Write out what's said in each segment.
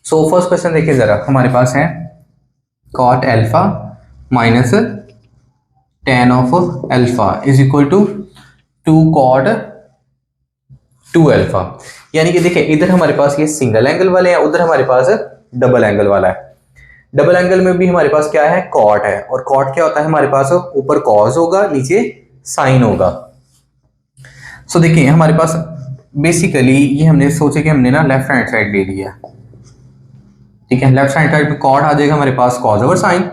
So first question देखिए जरा, हमारे पास है cot alpha minus tan of alpha is equal to two cot two alpha. यानी कि देखिए इधर हमारे पास ये सिंगल एंगल वाले हैं, उधर हमारे पास डबल एंगल वाला है। डबल एंगल में भी हमारे पास क्या है, कॉट है। और कॉट क्या होता है हमारे पास, ऊपर कॉस होगा नीचे साइन होगा। सो देखिए हमारे पास बेसिकली ये हमने सोचे कि हमने ना लेफ्ट हैंड साइड ले लिया, ठीक है। लेफ्ट हैंड साइड में कॉट आ जाएगा हमारे पास कॉस ओवर साइन।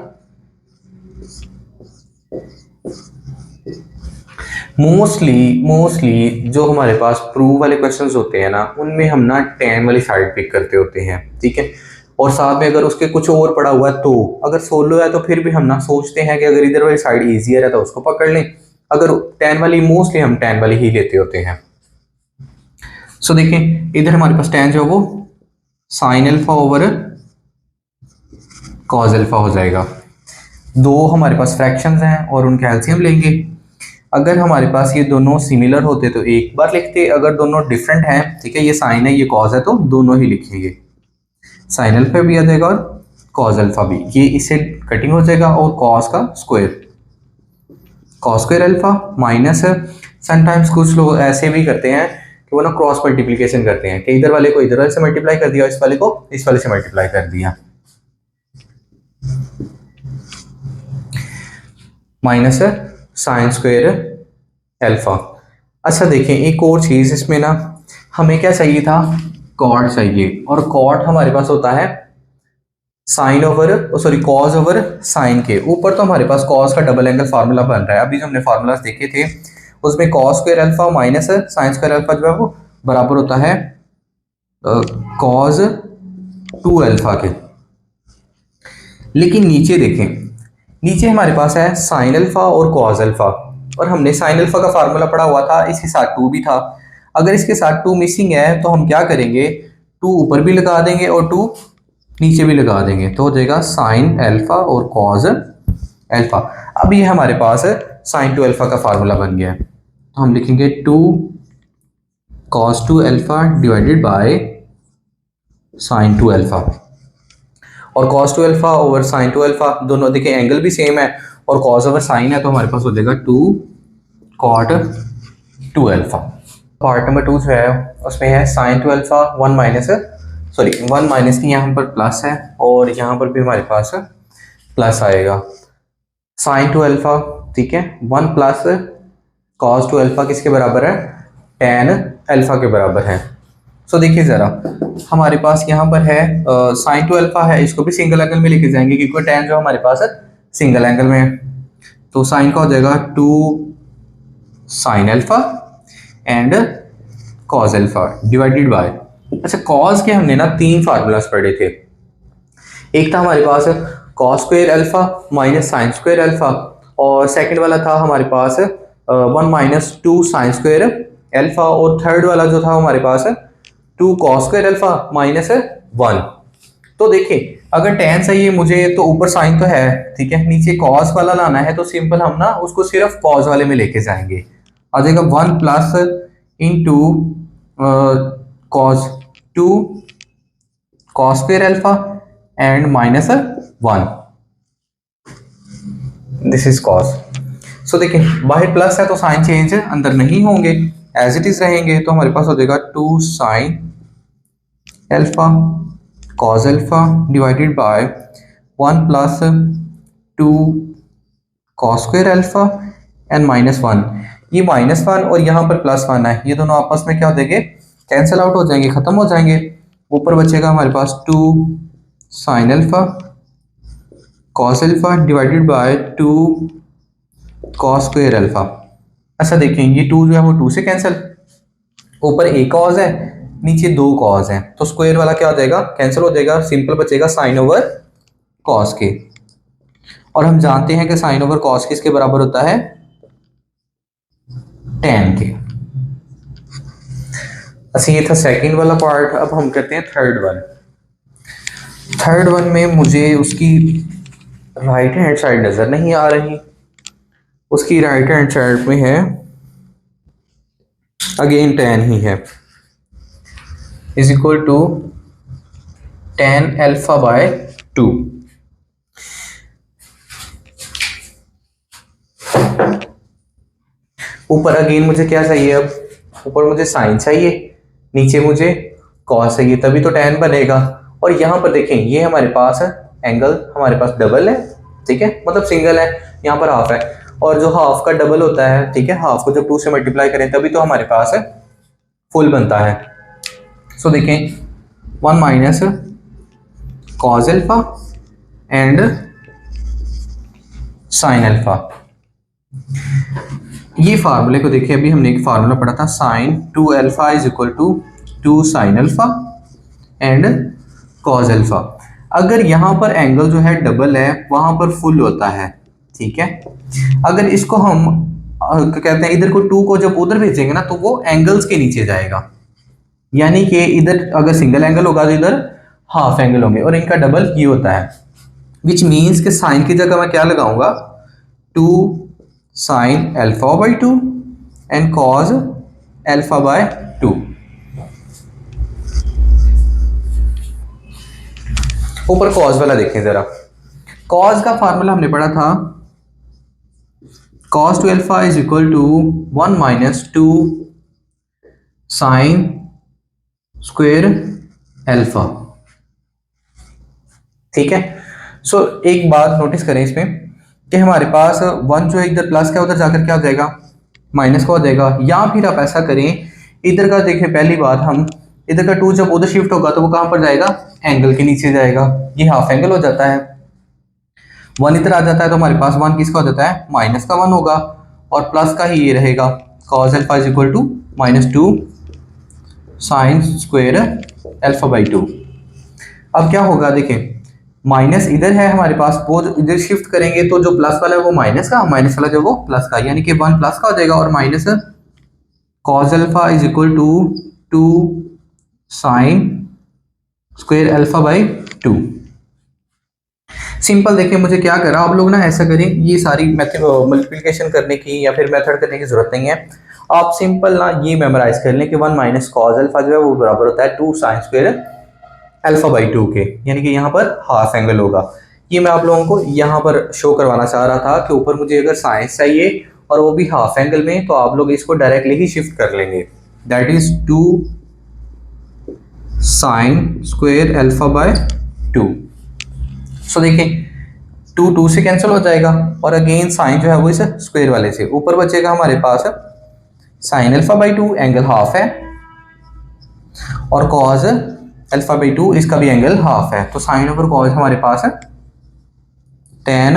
मोस्टली जो हमारे पास प्रूव वाले क्वेश्चंस होते हैं ना, उनमें हम ना टेन वाली साइड पिक करते होते हैं, ठीक है। और साथ में अगर उसके कुछ और पड़ा हुआ है, तो अगर सोलो है तो फिर भी हम ना सोचते हैं कि अगर इधर वाली साइड इजियर है तो उसको पकड़ लें। अगर टेन वाली, मोस्टली हम टेन वाली ही लेते होते हैं। सो देखिए इधर हमारे पास टेन जो है वो sine alpha over cos alpha हो जाएगा। दो हमारे पास फ्रैक्शंस हैं और उनका एलसीएम लेंगे। अगर हमारे पास ये दोनों सिमिलर होते तो एक बार लिखते, अगर दोनों डिफरेंट हैं, ठीक है, ये साइन है ये कॉस है, तो दोनों ही लिखेंगे। साइन अल्फा भी आ जाएगा और कॉस अल्फा भी, ये इससे कटिंग हो जाएगा। और कॉस का square, cos square alpha minus, sometimes कुछ लोग ऐसे भी करते हैं कि वो ना क्रॉस मल्टीप्लिकेशन करते हैं कि इधर वाले को इधर वाले से मल्टीप्लाई कर दिया, इस वाले को इस वाले से मल्टीप्लाई कर दिया, माइनस साइन स्क्वायर अल्फा। अच्छा देखिए एक और चीज इसमें ना, हमें क्या चाहिए था, कॉट चाहिए। और कॉट हमारे पास होता है sine over, sorry cos over sine के ऊपर। तो हमारे पास कॉस का डबल एंगल फार्मूला बन रहा है। अभी जो हमने फार्मूलाज देखे थे उसमें cos square alpha minus sine square alpha जो है वो बराबर होता है कॉस टू अल्फा के। लेकिन नीचे देखें, नीचे हमारे पास है साइन अल्फा और कॉस अल्फा, और हमने साइन अल्फा का फार्मूला पढ़ा हुआ था, इसके साथ टू भी था। अगर इसके साथ टू मिसिंग है तो हम क्या करेंगे, टू ऊपर भी लगा देंगे और टू नीचे भी लगा देंगे, तो हो जाएगा साइन अल्फा और कॉस अल्फा। अब ये हमारे पास साइन टू अल्फा का फार्मूला बन गया है, तो हम लिखेंगे two cos two alpha divided by sine two alpha. और cos two alpha over sine two alpha, दोनों देखिए एंगल भी सेम है और कॉस ओवर साइन है, तो हमारे पास हो जाएगा two cot two alpha. Part number two जो है उसमें है sine two alpha one minus, sorry one minus की यहाँ पर प्लस है और यहाँ पर भी हमारे पास प्लस आएगा। साइन टू अल्फा, ठीक है, one plus cos two alpha किसके बराबर है, टेन अल्फा के बराबर है। सो देखिए जरा हमारे पास यहाँ पर है साइन टू अल्फा है, इसको भी सिंगल एंगल में लेके जाएंगे क्योंकि टेन जो हमारे पास है सिंगल एंगल में है। तो साइन का हो जाएगा two sine alpha and cos alpha divided by, अच्छा कॉस के हमने ना तीन फार्मूलाज पढ़े थे। एक था हमारे पास cos square alpha minus sine square alpha, और सेकंड वाला था हमारे पास one minus two sine square alpha, और थर्ड वाला जो था हमारे पास two cos square alpha minus one. तो देखिए अगर टेन सही है मुझे तो ऊपर साइन तो है, ठीक है, नीचे कॉस वाला लाना है तो सिंपल हम ना उसको सिर्फ कॉस वाले में लेके जाएंगे। आ जाएगा one plus into cos two cos square alpha and minus one, this is cos. So देखिए बाहर प्लस है तो साइन चेंज अंदर नहीं होंगे, एज इट इज रहेंगे, तो हमारे पास हो जाएगा two sine alpha cos alpha divided by one plus two cos square alpha and minus one. ये माइनस वन और यहाँ पर प्लस वन है, ये दोनों आपस में क्या हो जाएंगे, कैंसिल आउट हो जाएंगे, खत्म हो जाएंगे। ऊपर बचेगा हमारे पास two sine alpha cos alpha divided by two cos square alpha. अच्छा देखिए ये टू जो है वो टू से कैंसिल, ऊपर एक कॉस है नीचे दो कॉस है, तो स्क्वायर वाला क्या हो जाएगा, कैंसिल हो जाएगा, सिंपल बचेगा साइन ओवर कॉस के। और हम जानते हैं कि साइन ओवर कॉस किसके बराबर होता है, टेन के। अच्छा ये था सेकंड वाला पार्ट, अब हम करते हैं थर्ड वन। थर्ड वन में मुझे उसकी राइट हैंड साइड नजर नहीं आ रही, उसकी राइट हैंड साइड में है अगेन टेन ही है, is equal to tan alpha by 2। ऊपर अगेन मुझे क्या चाहिए, अब ऊपर मुझे साइन चाहिए, नीचे मुझे कॉस चाहिए, तभी तो tan बनेगा। और यहाँ पर देखें ये हमारे पास है एंगल, हमारे पास डबल है, ठीक है, मतलब सिंगल है, यहाँ पर हाफ है। और जो हाफ का डबल होता है, ठीक है, हाफ को जब 2 से मल्टीप्लाई करें तभी तो हमारे पास है फुल बनता है। सो देखें 1 minus cos alpha and sine alpha. ये फार्मूले को देखिए, अभी हमने एक फार्मूला पढ़ा था, sine 2 alpha is equal to 2 sine alpha and cos alpha. अगर यहाँ पर एंगल जो है डबल है, वहां पर फुल होता है, ठीक है। अगर इसको हम कहते हैं इधर को 2 को जब उधर भेजेंगे ना, तो वो एंगल्स के नीचे जाएगा, यानी कि इधर अगर सिंगल एंगल होगा तो इधर हाफ एंगल होंगे, और इनका डबल ये होता है, विच मीन्स के साइन की जगह मैं क्या लगाऊंगा, 2 sine alpha by 2 and cos alpha by 2। ऊपर कॉस वाला देखें जरा। कॉस का फार्मूला हमने पढ़ा था, cos two alpha is equal to 1 minus 2 sine square alpha, ठीक है। सो एक बात नोटिस करें इसमें कि हमारे पास 1 जो है इधर प्लस का, उधर जाकर क्या हो जाएगा, माइनस का हो जाएगा। या फिर आप ऐसा करें, इधर का देखें, पहली बात हम इधर का 2 जब उधर शिफ्ट होगा तो वो कहां पर जाएगा, एंगल के नीचे जाएगा, ये हाफ एंगल हो जाता है। 1 इधर आ जाता है तो हमारे पास 1 किसका हो जाता है, माइनस का 1 होगा, और प्लस का ही ये रहेगा, cos alpha is equal to minus 2 sine square alpha by 2। अब क्या होगा देखें, माइनस इधर है हमारे पास, वो इधर शिफ्ट करेंगे तो जो प्लस वाला है वो माइनस का, माइनस वाला जो वो प्लस का, यानी कि 1 प्लस का हो जाएगा, और minus cos alpha is equal to 2 sine square alpha by 2। Simple देखिए, मुझे क्या करा, आप लोग ना ऐसा करें, ये सारी मेथड मल्टीप्लिकेशन करने की या फिर मेथड करने की जरूरत नहीं है, आप सिंपल ना ये मेमोराइज कर लें कि 1 माइनस कॉस अल्फा जो है वो बराबर होता है 2 साइन स्क्वायर अल्फा बाई 2 के, यानी कि यहाँ पर हाफ एंगल होगा। ये मैं आप लोगों को यहाँ पर शो करवाना चाह रहा था कि ऊपर मुझे अगर साइंस चाहिए और वो भी हाफ एंगल में, तो आप लोग इसको डायरेक्टली ही शिफ्ट कर लेंगे, that is 2 sine square alpha by 2। सो देखिए 2 2 से कैंसिल हो जाएगा, और अगेन साइन जो है वो इस स्क्वायर वाले से, ऊपर बचेगा हमारे पास sine alpha by 2, angle half है, और कॉस अल्फा बाई 2 इसका भी एंगल हाफ है, तो साइन ओवर कॉस हमारे पास है tan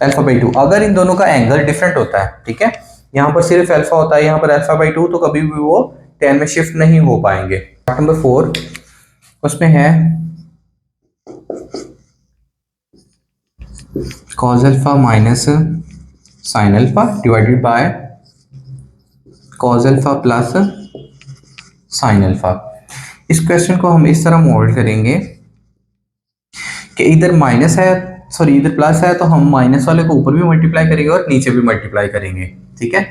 अल्फा बाई 2। अगर इन दोनों का एंगल डिफरेंट होता है, ठीक है, यहाँ पर सिर्फ अल्फा होता है, यहाँ पर अल्फा बाई 2, तो कभी भी वो tan में शिफ्ट नहीं हो पाएंगे। पार्ट नंबर 4 उसमें है cos alpha minus sine alpha divided bye cos alpha plus sine alpha. इस क्वेश्चन को हम इस तरह मोल्ड करेंगे कि इधर माइनस है, सॉरी इधर प्लस है, तो हम माइनस वाले को ऊपर भी मल्टीप्लाई करेंगे और नीचे भी मल्टीप्लाई करेंगे, ठीक है।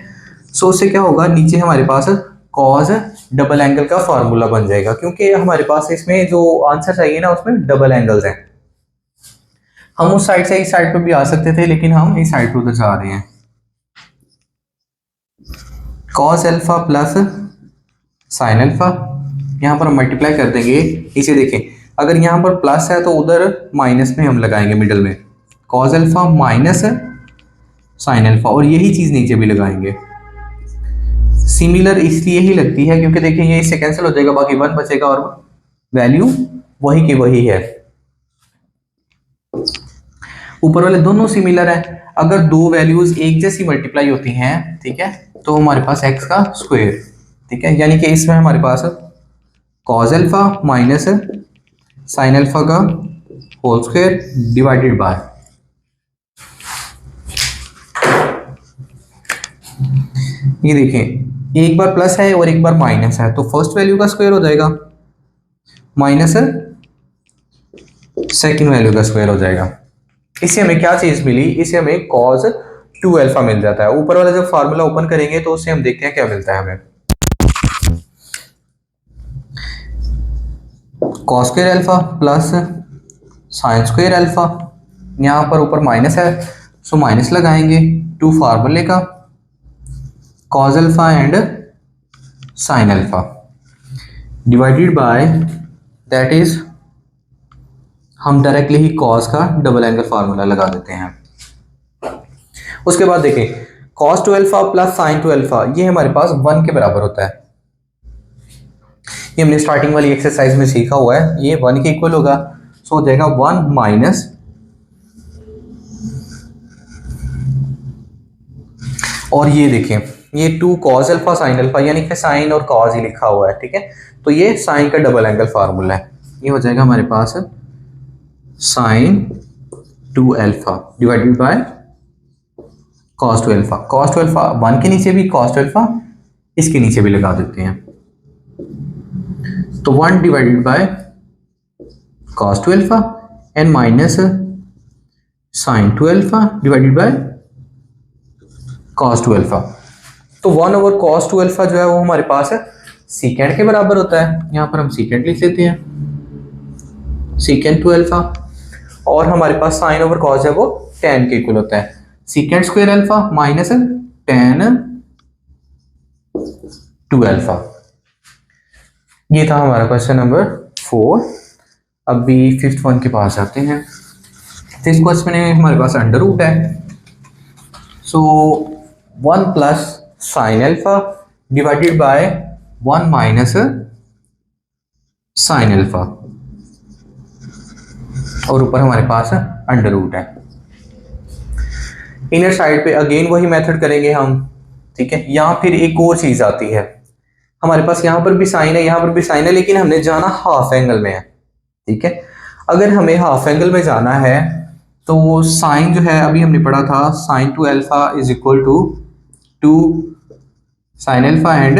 सो उससे क्या होगा, नीचे हमारे पास कॉस डबल एंगल का फॉर्मूला बन जाएगा, क्योंकि हमारे पास इसमें जो आंसर चाहिए ना उसमें डबल एंगल्स हैं। हम उस साइड से इस साइड पे भी आ सकते थे, लेकिन हम इस साइड पे उधर जा रहे हैं। Cos alpha plus sine alpha, यहाँ पर हम मल्टीप्लाई कर देंगे। इसे देखें, अगर यहाँ पर प्लस है तो उधर माइनस में हम लगाएंगे मिडल में, cos alpha minus sine alpha, और यही चीज नीचे भी लगाएंगे। सिमिलर इसलिए ही लगती है क्योंकि देखिए ये इससे कैंसिल हो जाएगा, बाकी 1 बचेगा और वैल्यू वही की वही है। ऊपर वाले दोनों सिमिलर है, अगर दो वैल्यूज एक जैसी मल्टीप्लाई होती हैं, ठीक है, तो हमारे पास x का स्क्वायर, ठीक है, यानी कि इसमें हमारे पास cos alpha minus sine alpha का होल स्क्वायर डिवाइडेड बाय, ये देखें एक बार प्लस है और एक बार माइनस है, तो फर्स्ट वैल्यू का स्क्वायर हो जाएगा माइनस सेकंड वैल्यू का स्क्वायर हो जाएगा। इससे हमें क्या चीज मिली, इससे हमें cos 2 अल्फा मिल जाता है। ऊपर वाला जब फार्मूला ओपन करेंगे तो उससे हम देखते हैं क्या मिलता है हमें। Cos square alpha plus sign square alpha, यहाँ पर ऊपर माइनस है सो माइनस लगाएंगे, टू फार्मूले का cos alpha and sine alpha divided bye, that is हम डायरेक्टली ही कॉस का डबल एंगल फार्मूला लगा देते हैं। उसके बाद देखें cos two alpha plus sign two alpha, ये हमारे पास 1 के बराबर होता है। ये हमने स्टार्टिंग वाली एक्सरसाइज में सीखा हुआ है, ये 1 के इक्वल होगा, सो हो जाएगा 1 माइनस, और ये देखें ये 2 कॉस अल्फा साइन अल्फा, यानी कि साइन और कॉस ही लिखा हुआ है, ठीक है। तो ये साइन का डबल एंगल फार्मूला है, ये हो जाएगा हमारे पास sine two alpha divided by cos two alpha. Cos two alpha 1 के नीचे भी, कॉस टू अल्फा इसके नीचे भी लगा देते हैं, तो 1 divided by cos two alpha and minus sign two alpha divided by cos two alpha. तो 1 ओवर कॉस टू अल्फा जो है वो हमारे पास सीकेंड के बराबर होता है, यहां पर हम सीकेंड लिख लेते हैं, सीकेंड टू अल्फा, और हमारे पास साइन ओवर कॉस है वो tan के इक्वल होता है, secant square alpha minus tan two alpha. ये था हमारा क्वेश्चन नंबर 4। अभी 5th वन के पास आते हैं। इस क्वेश्चन में हमारे पास अंडर रूट है, सो 1 plus sine alpha divided bye 1 minus sine alpha, और ऊपर हमारे पास अंडर रूट है। इनर साइड पे अगेन वही मेथड करेंगे हम, ठीक है। यहाँ फिर एक और चीज आती है, हमारे पास यहाँ पर भी साइन है, यहाँ पर भी साइन है, लेकिन हमने जाना हाफ एंगल में है, ठीक है। अगर हमें हाफ एंगल में जाना है तो वो साइन जो है अभी हमने पढ़ा था, sine two alpha is equal to 2 sine alpha and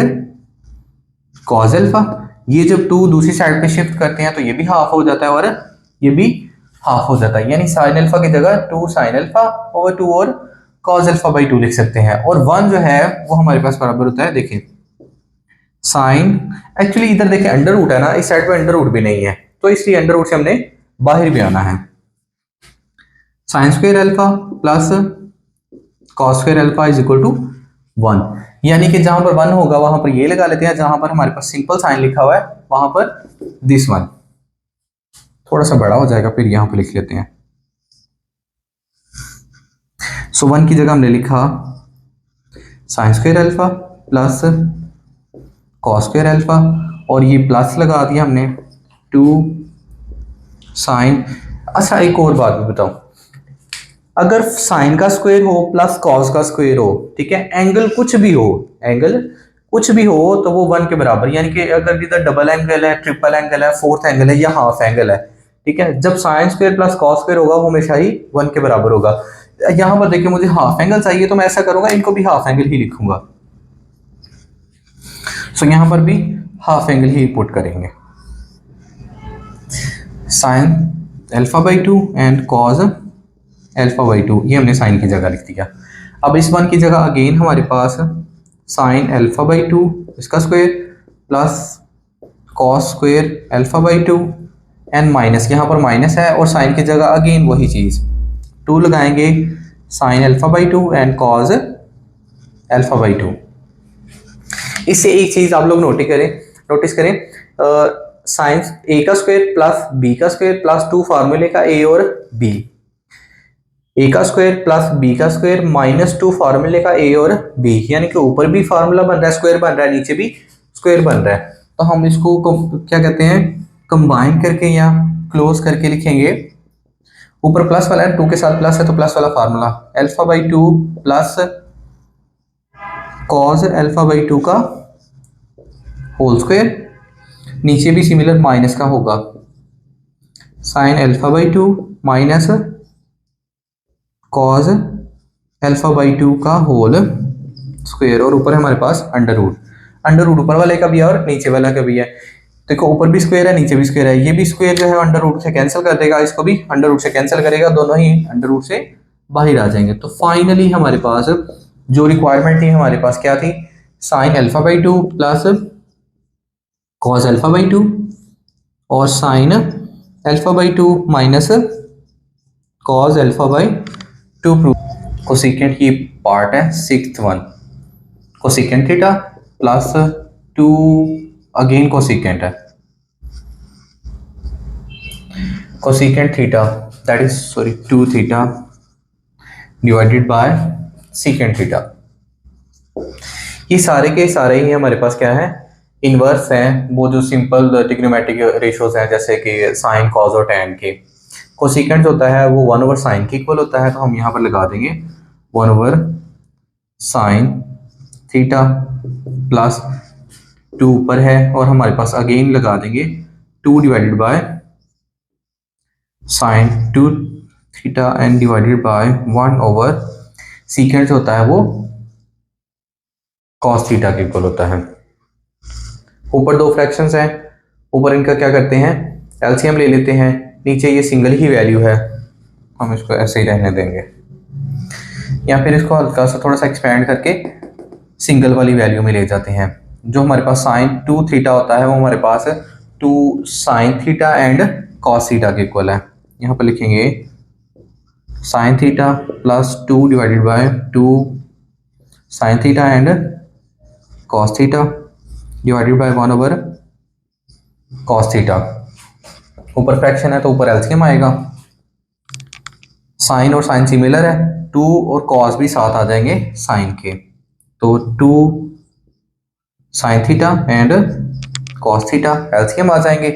cos alpha. ये जब 2 दूसरी साइड पे शिफ्ट करते हैं तो ये भी हाफ हो जाता है और ये भी हाफ हो जाता है, यानी साइन अल्फा की जगह 2 साइन अल्फा ओवर 2 और कॉस अल्फा बाई 2 लिख सकते हैं। और 1 जो है वो हमारे पास बराबर होता है, देखिए साइन, एक्चुअली इधर देखिए अंडर रूट है ना, इस साइड पे अंडर रूट भी नहीं है, तो इसलिए अंडर रूट से हमने बाहर भी आना है। Sine square alpha plus cos square alpha is equal to 1, यानी कि जहां पर 1 होगा वहां पर ये लगा लेते हैं, जहां पर हमारे पास सिंपल साइन लिखा हुआ है वहां पर दिस वन थोड़ा सा बड़ा हो जाएगा, फिर यहां पर लिख लेते हैं। सो 1 की जगह हमने लिखा sign square alpha plus cos square alpha, और ये प्लस लगा दिया हमने 2 साइन। अच्छा एक और बात भी बताऊं, अगर साइन का स्क्वायर हो प्लस कॉस का स्क्वायर हो, ठीक है, एंगल कुछ भी हो, एंगल कुछ भी हो तो वो 1 के बराबर, यानी कि अगर इधर डबल एंगल है, ट्रिपल एंगल है, फोर्थ एंगल है या हाफ एंगल है, ठीक है, जब sine square plus cos square होगा वो हमेशा ही 1 के बराबर होगा। यहां पर देखिए मुझे हाफ एंगल चाहिए, तो मैं ऐसा करूंगा इनको भी हाफ एंगल ही लिखूंगा, सो यहां पर भी हाफ एंगल ही पुट करेंगे, sign alpha by 2 and cos alpha by 2, ये हमने साइन की जगह लिख दिया। अब इस 1 की जगह अगेन हमारे पास साइन अल्फा बाई 2 इसका square plus cos square alpha by 2 and minus, यहाँ पर माइनस है और साइन की जगह अगेन वही चीज़ 2 लगाएंगे, sign alpha by 2 and cos alpha by 2। इससे एक चीज़ आप लोग नोटिस करें, साइन ए का स्क्वायर प्लस बी का स्क्वायर प्लस 2 फार्मूले का ए और बी, ए का स्क्वायर प्लस बी का स्क्वायर माइनस 2 फार्मूले का ए और बी, यानी कि ऊपर भी फार्मूला बन रहा है, स्क्वायर बन रहा है, नीचे भी स्क्वायर बन रहा है, तो हम इसको क्या कहते हैं, कंबाइन करके या क्लोज करके लिखेंगे। ऊपर प्लस वाला है, 2 के साथ प्लस है तो प्लस वाला formula alpha by 2 plus cos alpha by 2 का होल स्क्वायर, नीचे भी सिमिलर माइनस का होगा, sign alpha by 2 minus cos alpha by 2 का होल स्क्वायर, और ऊपर हमारे पास अंडर रूट ऊपर वाले का भी है और नीचे वाला का भी है। देखो ऊपर भी स्क्वायर है, नीचे भी स्क्वायर है, ये भी स्क्वायर जो है अंडर रूट से कैंसिल कर देगा, इसको भी अंडर रूट से कैंसिल करेगा, दोनों ही अंडर रूट से बाहर आ जाएंगे। तो फाइनली हमारे पास जो रिक्वायरमेंट थी हमारे पास क्या थी, sine alpha by 2 plus cos alpha by 2 और sine alpha by two minus cos alpha by two prove. Cosecant की पार्ट है sixth one, cosecant theta plus two again cosecant है, cosecant theta that is sorry two theta divided by secant theta. ये सारे के सारे ही हमारे पास क्या है, इनवर्स हैं, वो जो सिंपल ट्रिग्नोमेट्रिक रेशियोज हैं जैसे कि साइन कॉस और टैन के। कोसिकेंट होता है वो 1 ओवर साइन के इक्वल होता है, तो हम यहाँ पर लगा देंगे 1 ओवर साइन थीटा प्लस 2 ऊपर है, और हमारे पास अगेन लगा देंगे 2 divided by sign 2 theta and divided bye 1 over secant होता है वो कॉस थीटा के इक्वल होता है। ऊपर दो फ्रैक्शंस हैं, ऊपर इनका क्या करते हैं, एलसीएम ले लेते हैं, नीचे ये सिंगल ही वैल्यू है, हम इसको ऐसे ही रहने देंगे, या फिर इसको हल्का सा थोड़ा सा एक्सपेंड करके सिंगल वाली वैल्यू में ले जाते हैं। जो हमारे पास साइन 2 थीटा होता है वो हमारे पास 2 sine theta and cos theta के इक्वल है। यहाँ पर लिखेंगे sine theta plus 2 divided bye 2 sine theta and cos theta divided bye 1 over cos theta. ऊपर फ्रैक्शन है तो ऊपर एलसीएम आएगा, साइन और साइन सिमिलर है, 2 और कॉस भी साथ आ जाएंगे साइन के, तो 2 sine theta and cos theta LCM आ जाएंगे,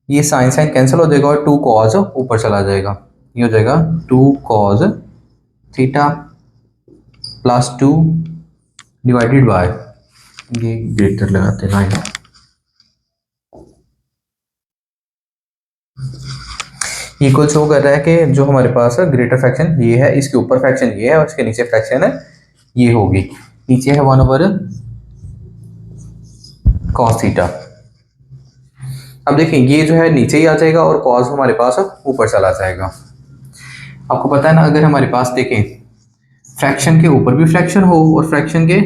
ये साइन साइन कैंसिल हो जाएगा और 2 कॉस ऊपर चला जाएगा, ये हो जाएगा 2 cos theta plus 2 divided by, ये ग्रेटर लगाते लाइन, इक्वल शो कर रहा है कि जो हमारे पास ग्रेटर फ्रैक्शन ये है, इसके ऊपर फ्रैक्शन ये है और इसके नीचे फ्रैक्शन है ये होगी, नीचे है 1 ओवर कॉस थीटा। अब देखिए ये जो है नीचे ही आ जाएगा और कॉस हमारे पास ऊपर चला जाएगा। आपको पता है ना, अगर हमारे पास देखें फ्रैक्शन के ऊपर भी फ्रैक्शन हो और फ्रैक्शन के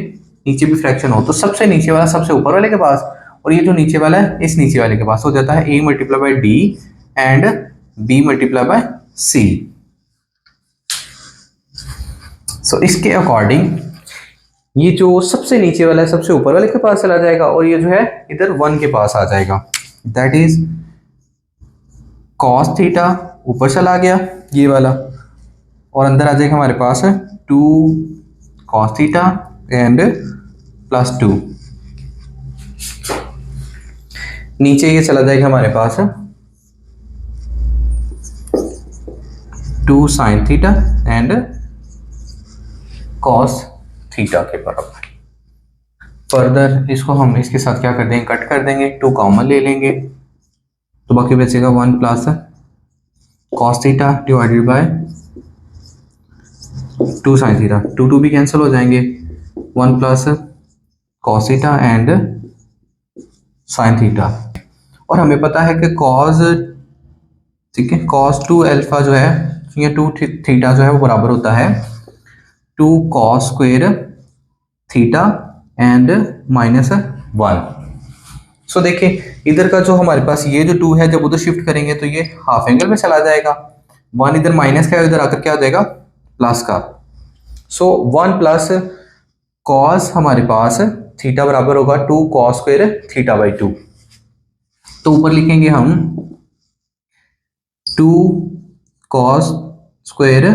नीचे भी फ्रैक्शन हो, तो सबसे नीचे वाला सबसे ऊपर वाले के पास, और ये जो नीचे वाला है इस नीचे वाले के पास हो जाता है a multiply by D and b multiply by c। सो इसके अकॉर्डिंग ये जो सबसे नीचे वाला है सबसे ऊपर वाले के पास चला जाएगा, और ये जो है इधर 1 के पास आ जाएगा, दैट इज कॉस थीटा ऊपर चला गया ये वाला, और अंदर आ जाएगा हमारे पास 2 कॉस थीटा एंड प्लस 2, नीचे ये चला जाएगा हमारे पास 2 sine theta and cos theta के बराबर। फर्दर इसको हम इसके साथ क्या कर देंगे, कट कर देंगे, 2 कॉमन ले लेंगे, तो बाकी बचेगा 1 plus cos theta divided bye 2 sine theta, 2 भी कैंसिल हो जाएंगे, 1 plus cos theta and sine theta. और हमें पता है कि कॉस, ठीक है, कॉस 2 अल्फा जो है या 2 थीटा जो है वो बराबर होता है 2 cos square theta and minus 1। सो देखिए इधर का जो हमारे पास ये जो 2 है जब उधर शिफ्ट करेंगे तो ये हाफ एंगल में चला जाएगा, 1 इधर माइनस का इधर आकर क्या हो जाएगा प्लस का। सो 1 प्लस कॉस हमारे पास थीटा बराबर होगा 2 कॉस स्क्वायर थीटा बाई 2, तो ऊपर लिखेंगे हम 2 cos square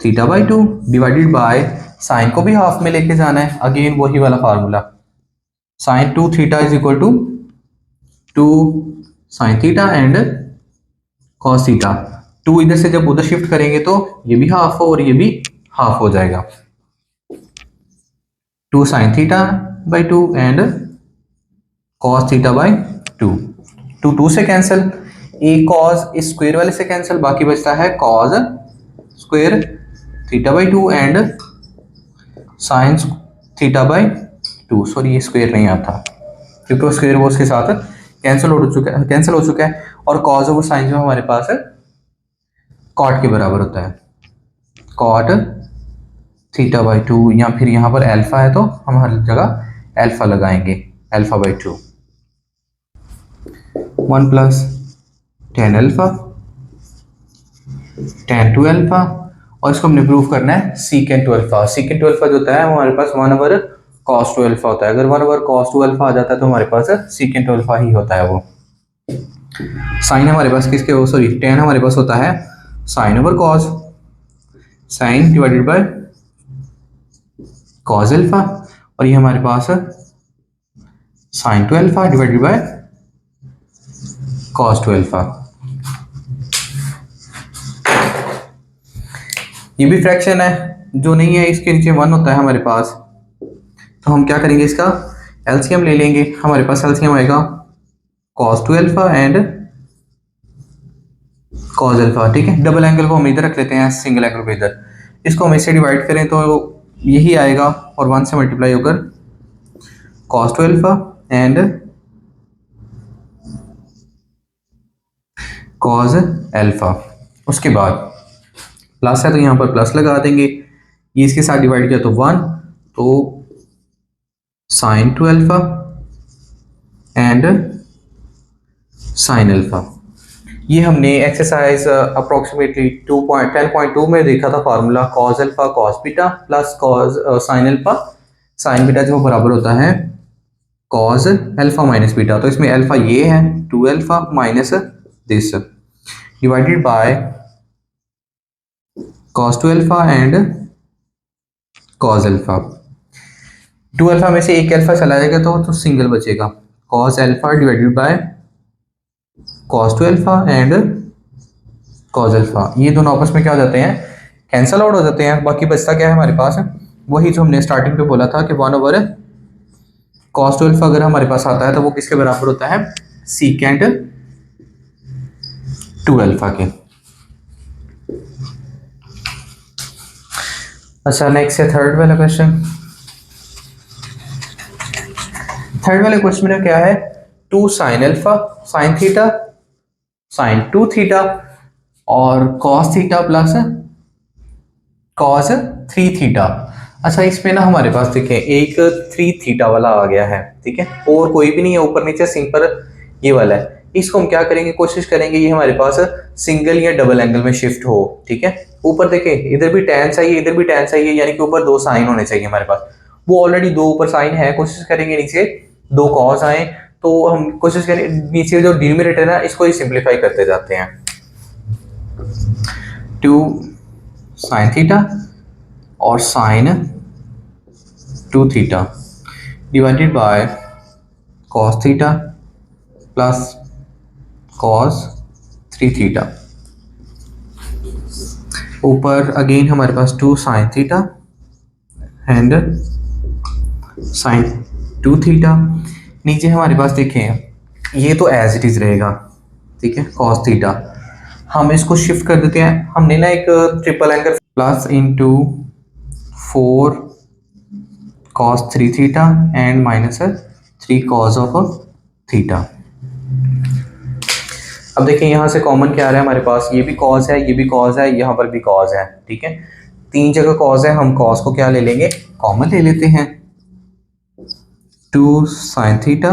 theta by 2 divided by, sine को भी हाफ में लेके जाना है, अगेन वही वाला formula, sine 2 theta is equal to 2 sine theta and cos theta, 2 इधर से जब उधर शिफ्ट करेंगे तो ये भी हाफ हो और ये भी हाफ हो जाएगा, 2 sine theta by 2 and cos theta by 2, 2 से कैंसिल, एक कॉस इस स्क्वायर वाले से कैंसिल, बाकी बचता है cos square theta by 2 and sine theta by 2, sorry ये स्क्वायर नहीं आता क्योंकि वो स्क्वायर वो उसके साथ कैंसिल हो चुका है, और कॉस ओवर साइन जो हमारे पास है कॉट के बराबर होता है, कॉट थीटा बाई 2, या फिर यहाँ पर अल्फा है तो हम हर जगह अल्फा लगाएंगे, alpha by 2, 1 plus tan alpha, tan two alpha, और इसको हमने प्रूव करना है secant two alpha. Secant two alpha जो होता है वो हमारे पास one over cos two alpha होता है। अगर one over cos two alpha आ जाता है तो हमारे पास सीकेंट टू अल्फा ही होता है वो। साइन हमारे पास किसके हो, सॉरी टेन हमारे पास होता है sine over cos, sine divided by cos alpha, और ये हमारे पास sine two alpha divided by cos two alpha. ये भी फ्रैक्शन है, जो नहीं है इसके नीचे वन होता है हमारे पास, तो हम क्या करेंगे इसका एलसीएम ले लेंगे। हमारे पास एलसीएम आएगा cos two alpha and cos alpha, ठीक है। डबल एंगल को हम इधर रख लेते हैं, सिंगल एंगल को इधर। इसको हम इससे डिवाइड करें तो यही आएगा, और वन से मल्टीप्लाई होकर cos two alpha and cos alpha. उसके बाद प्लस है तो यहाँ पर प्लस लगा देंगे, ये इसके साथ डिवाइड किया तो वन, तो sign two alpha and sine alpha. ये हमने एक्सरसाइज अप्रोक्सीमेटली 10.2 में देखा था formula, cos alpha cos beta plus cos sine alpha sine beta जो बराबर होता है कॉस अल्फा माइनस बीटा। तो इसमें अल्फा ये है two alpha minus this divided by cos two alpha and cos alpha. Two alpha में से एक अल्फा चला जाएगा तो सिंगल बचेगा, cos alpha divided by cos two alpha and cos alpha. ये दोनों आपस में क्या हो जाते हैं, कैंसल आउट हो जाते हैं। बाकी बचता क्या है हमारे पास, वही जो हमने स्टार्टिंग पे बोला था कि one over cos two alpha अगर हमारे पास आता है तो वो किसके बराबर होता है, सीकेंट टू अल्फा के। अच्छा नेक्स्ट है थर्ड वाला क्वेश्चन। थर्ड वाले क्वेश्चन में क्या है, two sine alpha sine theta sine two theta और cos theta plus cos three theta. अच्छा इसमें ना हमारे पास देखिए एक थ्री थीटा वाला आ गया है, ठीक है, और कोई भी नहीं है ऊपर नीचे, सिंपल ये वाला है। इसको हम क्या करेंगे, कोशिश करेंगे ये हमारे पास सिंगल या डबल एंगल में शिफ्ट हो, ठीक है। ऊपर देखें इधर भी टैन चाहिए इधर भी टैन चाहिए, यानी कि ऊपर दो साइन होने चाहिए हमारे पास, वो ऑलरेडी दो ऊपर साइन है। कोशिश करेंगे नीचे दो कॉस आए, तो हम कोशिश करें नीचे जो डिनोमिनेटर है ना इसको ही सिंप्लीफाई करते जाते हैं। टू साइन थीटा और sine two theta divided by cos theta plus cos three theta. ऊपर अगेन हमारे पास two sine theta and sine two theta. नीचे हमारे पास देखें ये तो एज इट इज रहेगा, ठीक है, कॉस थीटा। हम इसको शिफ्ट कर देते हैं, हमने ना एक triple angle plus into four cos three theta and minus three cos of theta. अब देखिए यहाँ से कॉमन क्या आ रहा है हमारे पास, ये भी कॉस है ये भी कॉस है यहाँ पर भी कॉस है, ठीक है। तीन जगह कॉस है, हम कॉस को क्या ले लेंगे, कॉमन ले लेते हैं। Two sine theta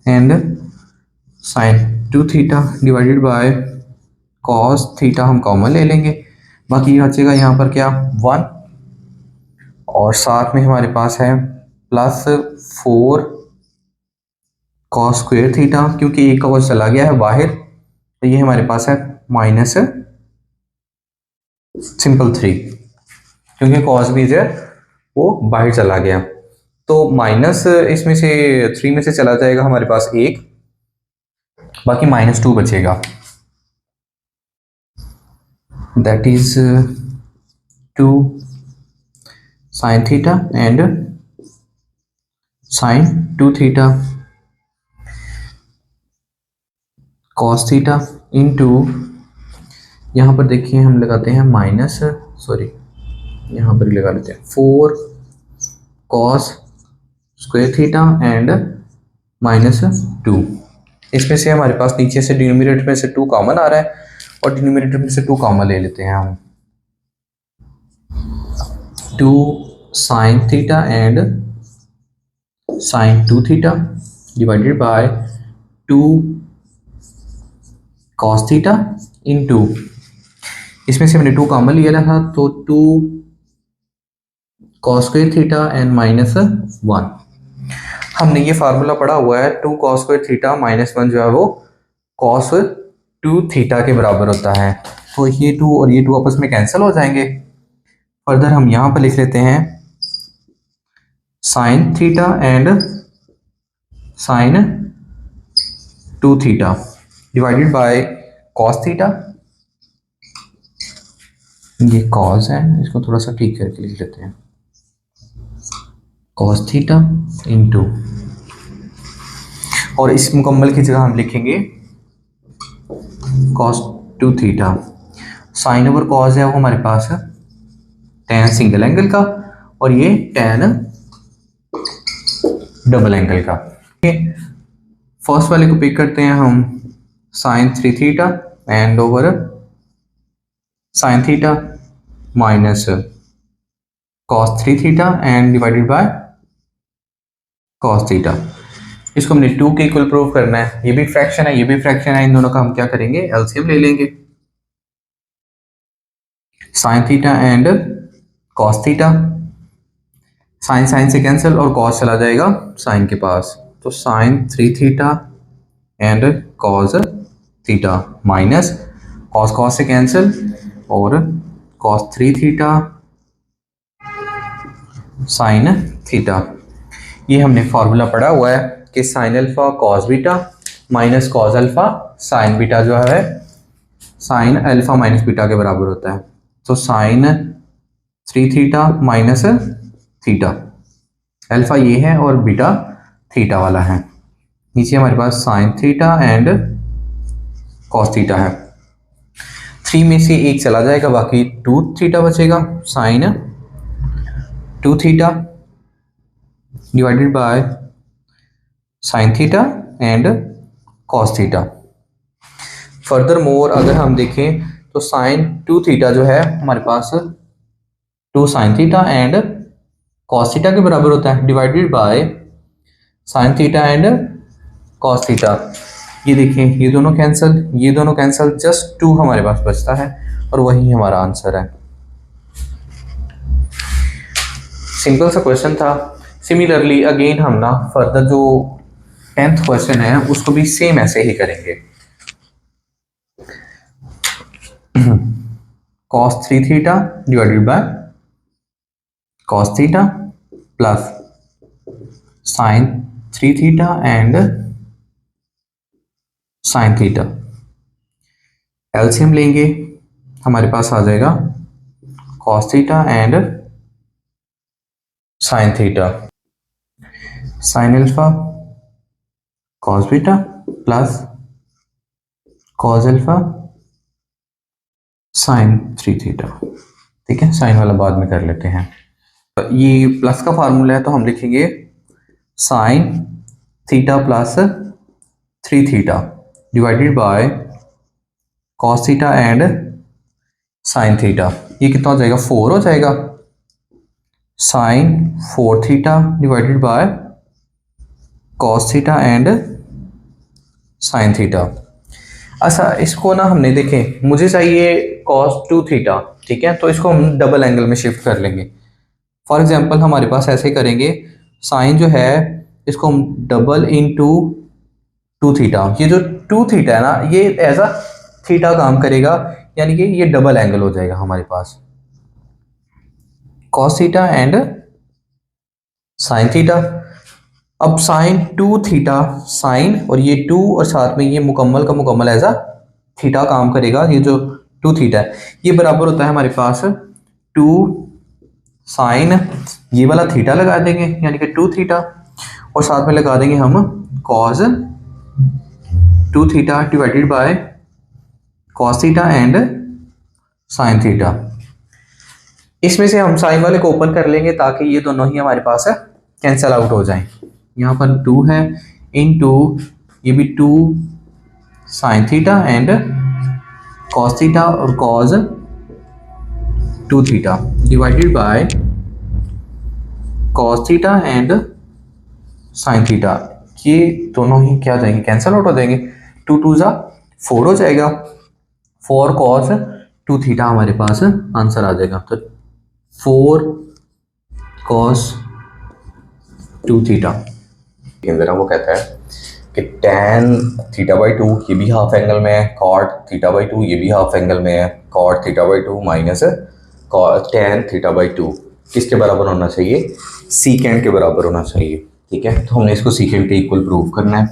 and sine two theta divided by cos theta हम कॉमन ले लेंगे, बाकी बचेगा यहाँ पर क्या वन, और साथ में हमारे पास है plus four cos square theta, क्योंकि एक का कॉस चला गया है बाहर, तो ये हमारे पास है माइनस सिंपल थ्री, क्योंकि कॉस भी जो है वो बाहर चला गया, तो माइनस इसमें से थ्री में से चला जाएगा हमारे पास एक, बाकी माइनस टू बचेगा, that is two sine theta and sine two theta cos theta into, यहाँ पर देखिए हम लगाते हैं माइनस, सॉरी यहाँ पर लगा लेते हैं four cos square theta and minus two. इसमें से हमारे पास नीचे से डिनोमिनेटर में से टू कॉमन आ रहा है, और डिनोमिनेटर में से टू कॉमन ले लेते हैं हम। Two sine theta and sine two theta divided by two cos theta into, इसमें से हमने 2 कॉमन लिया था तो 2 cos square theta and minus 1। हमने ये फार्मूला पढ़ा हुआ है 2 कॉस स्क्वायर थीटा माइनस 1 जो है वो कॉस 2 थीटा के बराबर होता है। तो ये 2 और ये 2 आपस में कैंसिल हो जाएंगे। फर्दर हम यहाँ पर लिख लेते हैं sine theta and sine 2 theta divided by cos theta, ये कॉस है, इसको थोड़ा सा ठीक करके लिख लेते हैं, कॉस थीटा इंटू, और इस मुकम्मल की जगह हम लिखेंगे cos 2 theta. Sine over cos है वो हमारे पास है टैन सिंगल एंगल का, और ये टैन डबल एंगल का। फर्स्ट वाले को पिक करते हैं हम, sine 3 theta and over sine theta minus cos 3 theta and divided by cos theta. इसको हमने 2 के इक्वल प्रूव करना है, ये भी फ्रैक्शन है, ये भी फ्रैक्शन है, इन दोनों का हम क्या करेंगे, एलसीएम ले लेंगे। Sine theta and cos theta, sine sine से कैंसिल और कॉस चला जाएगा साइन के पास, तो sine 3 theta and cos theta minus cos cos से कैंसिल और कॉस 3 थीटा साइन थीटा। ये हमने फार्मूला पढ़ा हुआ है कि sine alpha cos beta minus cos alpha sine beta जो है साइन अल्फा माइनस बीटा के बराबर होता है। तो sine 3 theta minus theta, alpha ये है और बीटा थीटा वाला है। नीचे हमारे पास sine theta and cos theta है, 3 में से 1 चला जाएगा, बाकी 2 थीटा बचेगा, sine 2 theta divided by sine theta and cos theta. Furthermore अगर हम देखें तो साइन 2 थीटा जो है हमारे पास 2 sine theta and cos theta के बराबर होता है, divided by sine theta and cos theta. ये देखें ये दोनों कैंसिल, ये दोनों कैंसिल, जस्ट 2 हमारे पास बचता है और वही हमारा आंसर है। सिंपल सा क्वेश्चन था। सिमिलरली अगेन हम ना फर्दर जो 10th क्वेश्चन है उसको भी सेम ऐसे ही करेंगे। cos 3 theta divided bye cos theta plus sign 3 theta and sine theta, LCM लेंगे, हमारे पास आ जाएगा cos theta and sine theta, sine alpha cos beta plus cos alpha sign 3 theta. ठीक है, साइन वाला बाद में कर लेते हैं। ये प्लस का फार्मूला है तो हम लिखेंगे sine theta plus 3 theta divided by cos theta and sine theta. ये कितना हो जाएगा, 4 हो जाएगा, sine 4 theta divided by cos theta and sine theta. अच्छा इसको ना हमने देखें, मुझे चाहिए cos 2 थीटा, ठीक है, तो इसको हम डबल एंगल में शिफ्ट कर लेंगे। फॉर एग्जांपल हमारे पास ऐसे करेंगे, साइन जो है इसको हम डबल इंटू 2 थीटा, ये जो 2 थीटा है ना ये एज अ थीटा काम करेगा, यानी कि ये डबल एंगल हो जाएगा हमारे पास, cos theta and sine theta. अब साइन 2 थीटा साइन और ये 2 और साथ में ये मुकम्मल का मुकम्मल एज अ थीटा काम करेगा, ये जो 2 थीटा है ये बराबर होता है हमारे पास 2 साइन, ये वाला थीटा लगा देंगे यानी कि 2 थीटा, और साथ में लगा देंगे हम cos 2 theta divided by cos theta and sine theta. इसमें से हम साइन वाले को ओपन कर लेंगे ताकि ये दोनों ही हमारे पास है कैंसल आउट हो जाएं। यहाँ पर 2 है इनटू ये भी 2 sine theta and cos theta और cos 2 theta divided by cos theta and sine theta. ये दोनों ही क्या हो जाएंगे, कैंसल आउट हो जाएंगे, 2 2 जा 4 हो जाएगा। 4 कॉस 2 थीटा हमारे पास आंसर आ जाएगा। तो 4 कॉस 2 थीटा। जरा वो कहता है कि tan थीटा बाई 2 ये भी हाफ एंगल में है, cot थीटा बाई 2 ये भी हाफ एंगल में है, cot theta by 2 minus tan theta by 2 किसके बराबर होना चाहिए? सीकेंड के बराबर होना चाहिए। ठीक है, तो हमने इसको सीकेंड के इक्वल प्रूव करना है।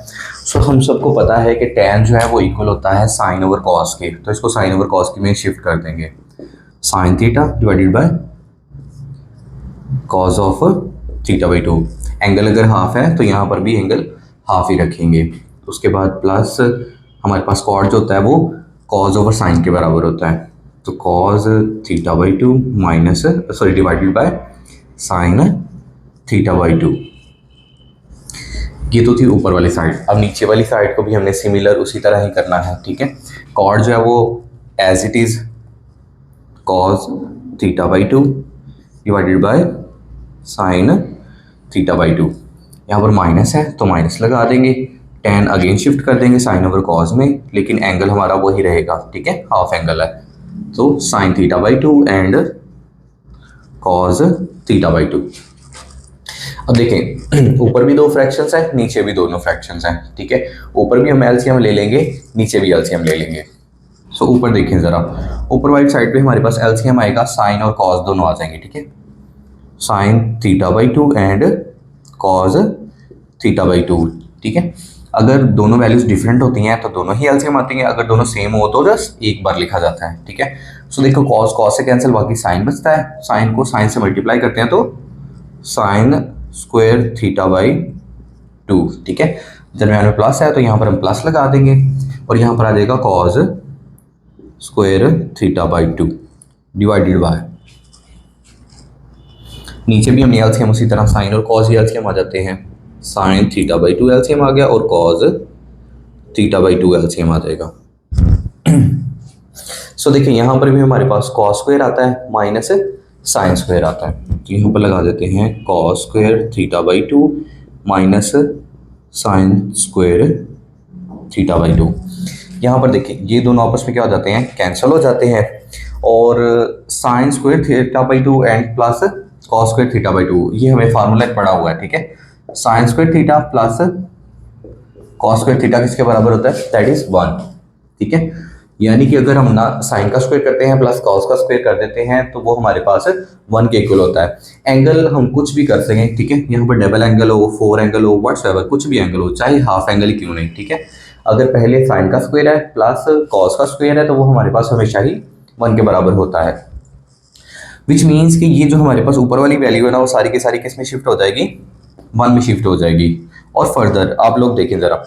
सो हम सबको पता है कि tan जो है वो इक्वल होता है साइन ओवर कॉस के, तो इसको साइन ओवर कॉस के में शिफ्ट कर देंगे। Sine theta divided by cos of theta by 2। Angle अगर हाफ है तो यहाँ पर भी एंगल हाफ ही रखेंगे। उसके बाद प्लस हमारे पास कॉट जो होता है वो कॉज ओवर साइन के बराबर होता है, तो cause theta by 2 minus sorry divided by sine theta by 2। ये तो थी ऊपर वाली साइड। अब नीचे वाली साइड को भी हमने सिमिलर उसी तरह ही करना है। ठीक है, कॉट जो है वो as it is cos theta by 2 divided by sine theta by 2। यहाँ पर माइनस है तो माइनस लगा देंगे, tan अगेन शिफ्ट कर देंगे साइन ओवर कॉस में, लेकिन एंगल हमारा वही रहेगा। ठीक है, हाफ एंगल है, तो sign theta by 2 and cos theta by 2। अब देखें ऊपर भी दो फ्रैक्शंस हैं, नीचे भी दोनों फ्रैक्शंस हैं। ठीक है, ऊपर भी हम एलसीएम ले लेंगे, नीचे भी एलसीएम ले लेंगे। सो ऊपर देखें ज़रा, ऊपर वाली साइड पे हमारे पास एलसीएम आएगा, साइन और कॉस दोनों आ जाएंगे। ठीक है, sign theta by 2 and cos theta by 2। ठीक है, अगर दोनों वैल्यूज डिफरेंट होती हैं तो दोनों ही एलसीएम आती हैं, अगर दोनों सेम हो तो जस्ट एक बार लिखा जाता है। ठीक है, सो देखो कॉस कॉस से कैंसिल, बाकी साइन बचता है, साइन को साइन से मल्टीप्लाई करते हैं तो साइन स्क्वायर थीटा बाई 2। ठीक है, दरम्यान में प्लस है तो यहाँ पर हम प्लस लगा देंगे और यहाँ पर आ जाएगा cos square theta by 2 divided bye, नीचे भी हमने एलसीएम उसी तरह साइन और कॉस ही एलसीएम आ जाते हैं, साइन थीटा बाई 2 एलसीएम आ गया और कॉस थीटा बाई 2 एलसीएम आ जाएगा। सो देखिए यहाँ पर भी हमारे पास कॉस स्क्वायर आता है माइनस साइन स्क्वायर आता है, तो यहाँ पर लगा देते हैं cos square theta by 2 minus sine square theta by 2। यहाँ पर देखिए ये दोनों आपस में क्या हो जाते हैं, कैंसिल हो जाते हैं, और sign square theta by 2 and plus cos square theta by 2 ये हमें फार्मूला पड़ा हुआ है। ठीक है, sine square theta plus cos square theta किसके बराबर होता है, दैट इज 1। ठीक है, यानी कि अगर हम ना साइन का स्क्वायर करते हैं प्लस कॉस का स्क्वायर कर देते हैं तो वो हमारे पास 1 के इक्वल होता है। एंगल हम कुछ भी कर सकें, ठीक है, यहाँ पर डबल एंगल हो, 4 एंगल हो, व्हाट्सएवर कुछ भी एंगल हो, चाहे हाफ एंगल क्यों नहीं। ठीक है, अगर पहले साइन का स्क्वायर है प्लस कॉस का स्क्वायर है तो वो हमारे पास हमेशा ही 1 के बराबर होता है, विच मीन्स कि ये जो हमारे पास ऊपर वाली वैल्यू है ना वो सारी की सारी किस में शिफ्ट हो जाएगी, 1 में शिफ्ट हो जाएगी। और फर्दर आप लोग देखें ज़रा,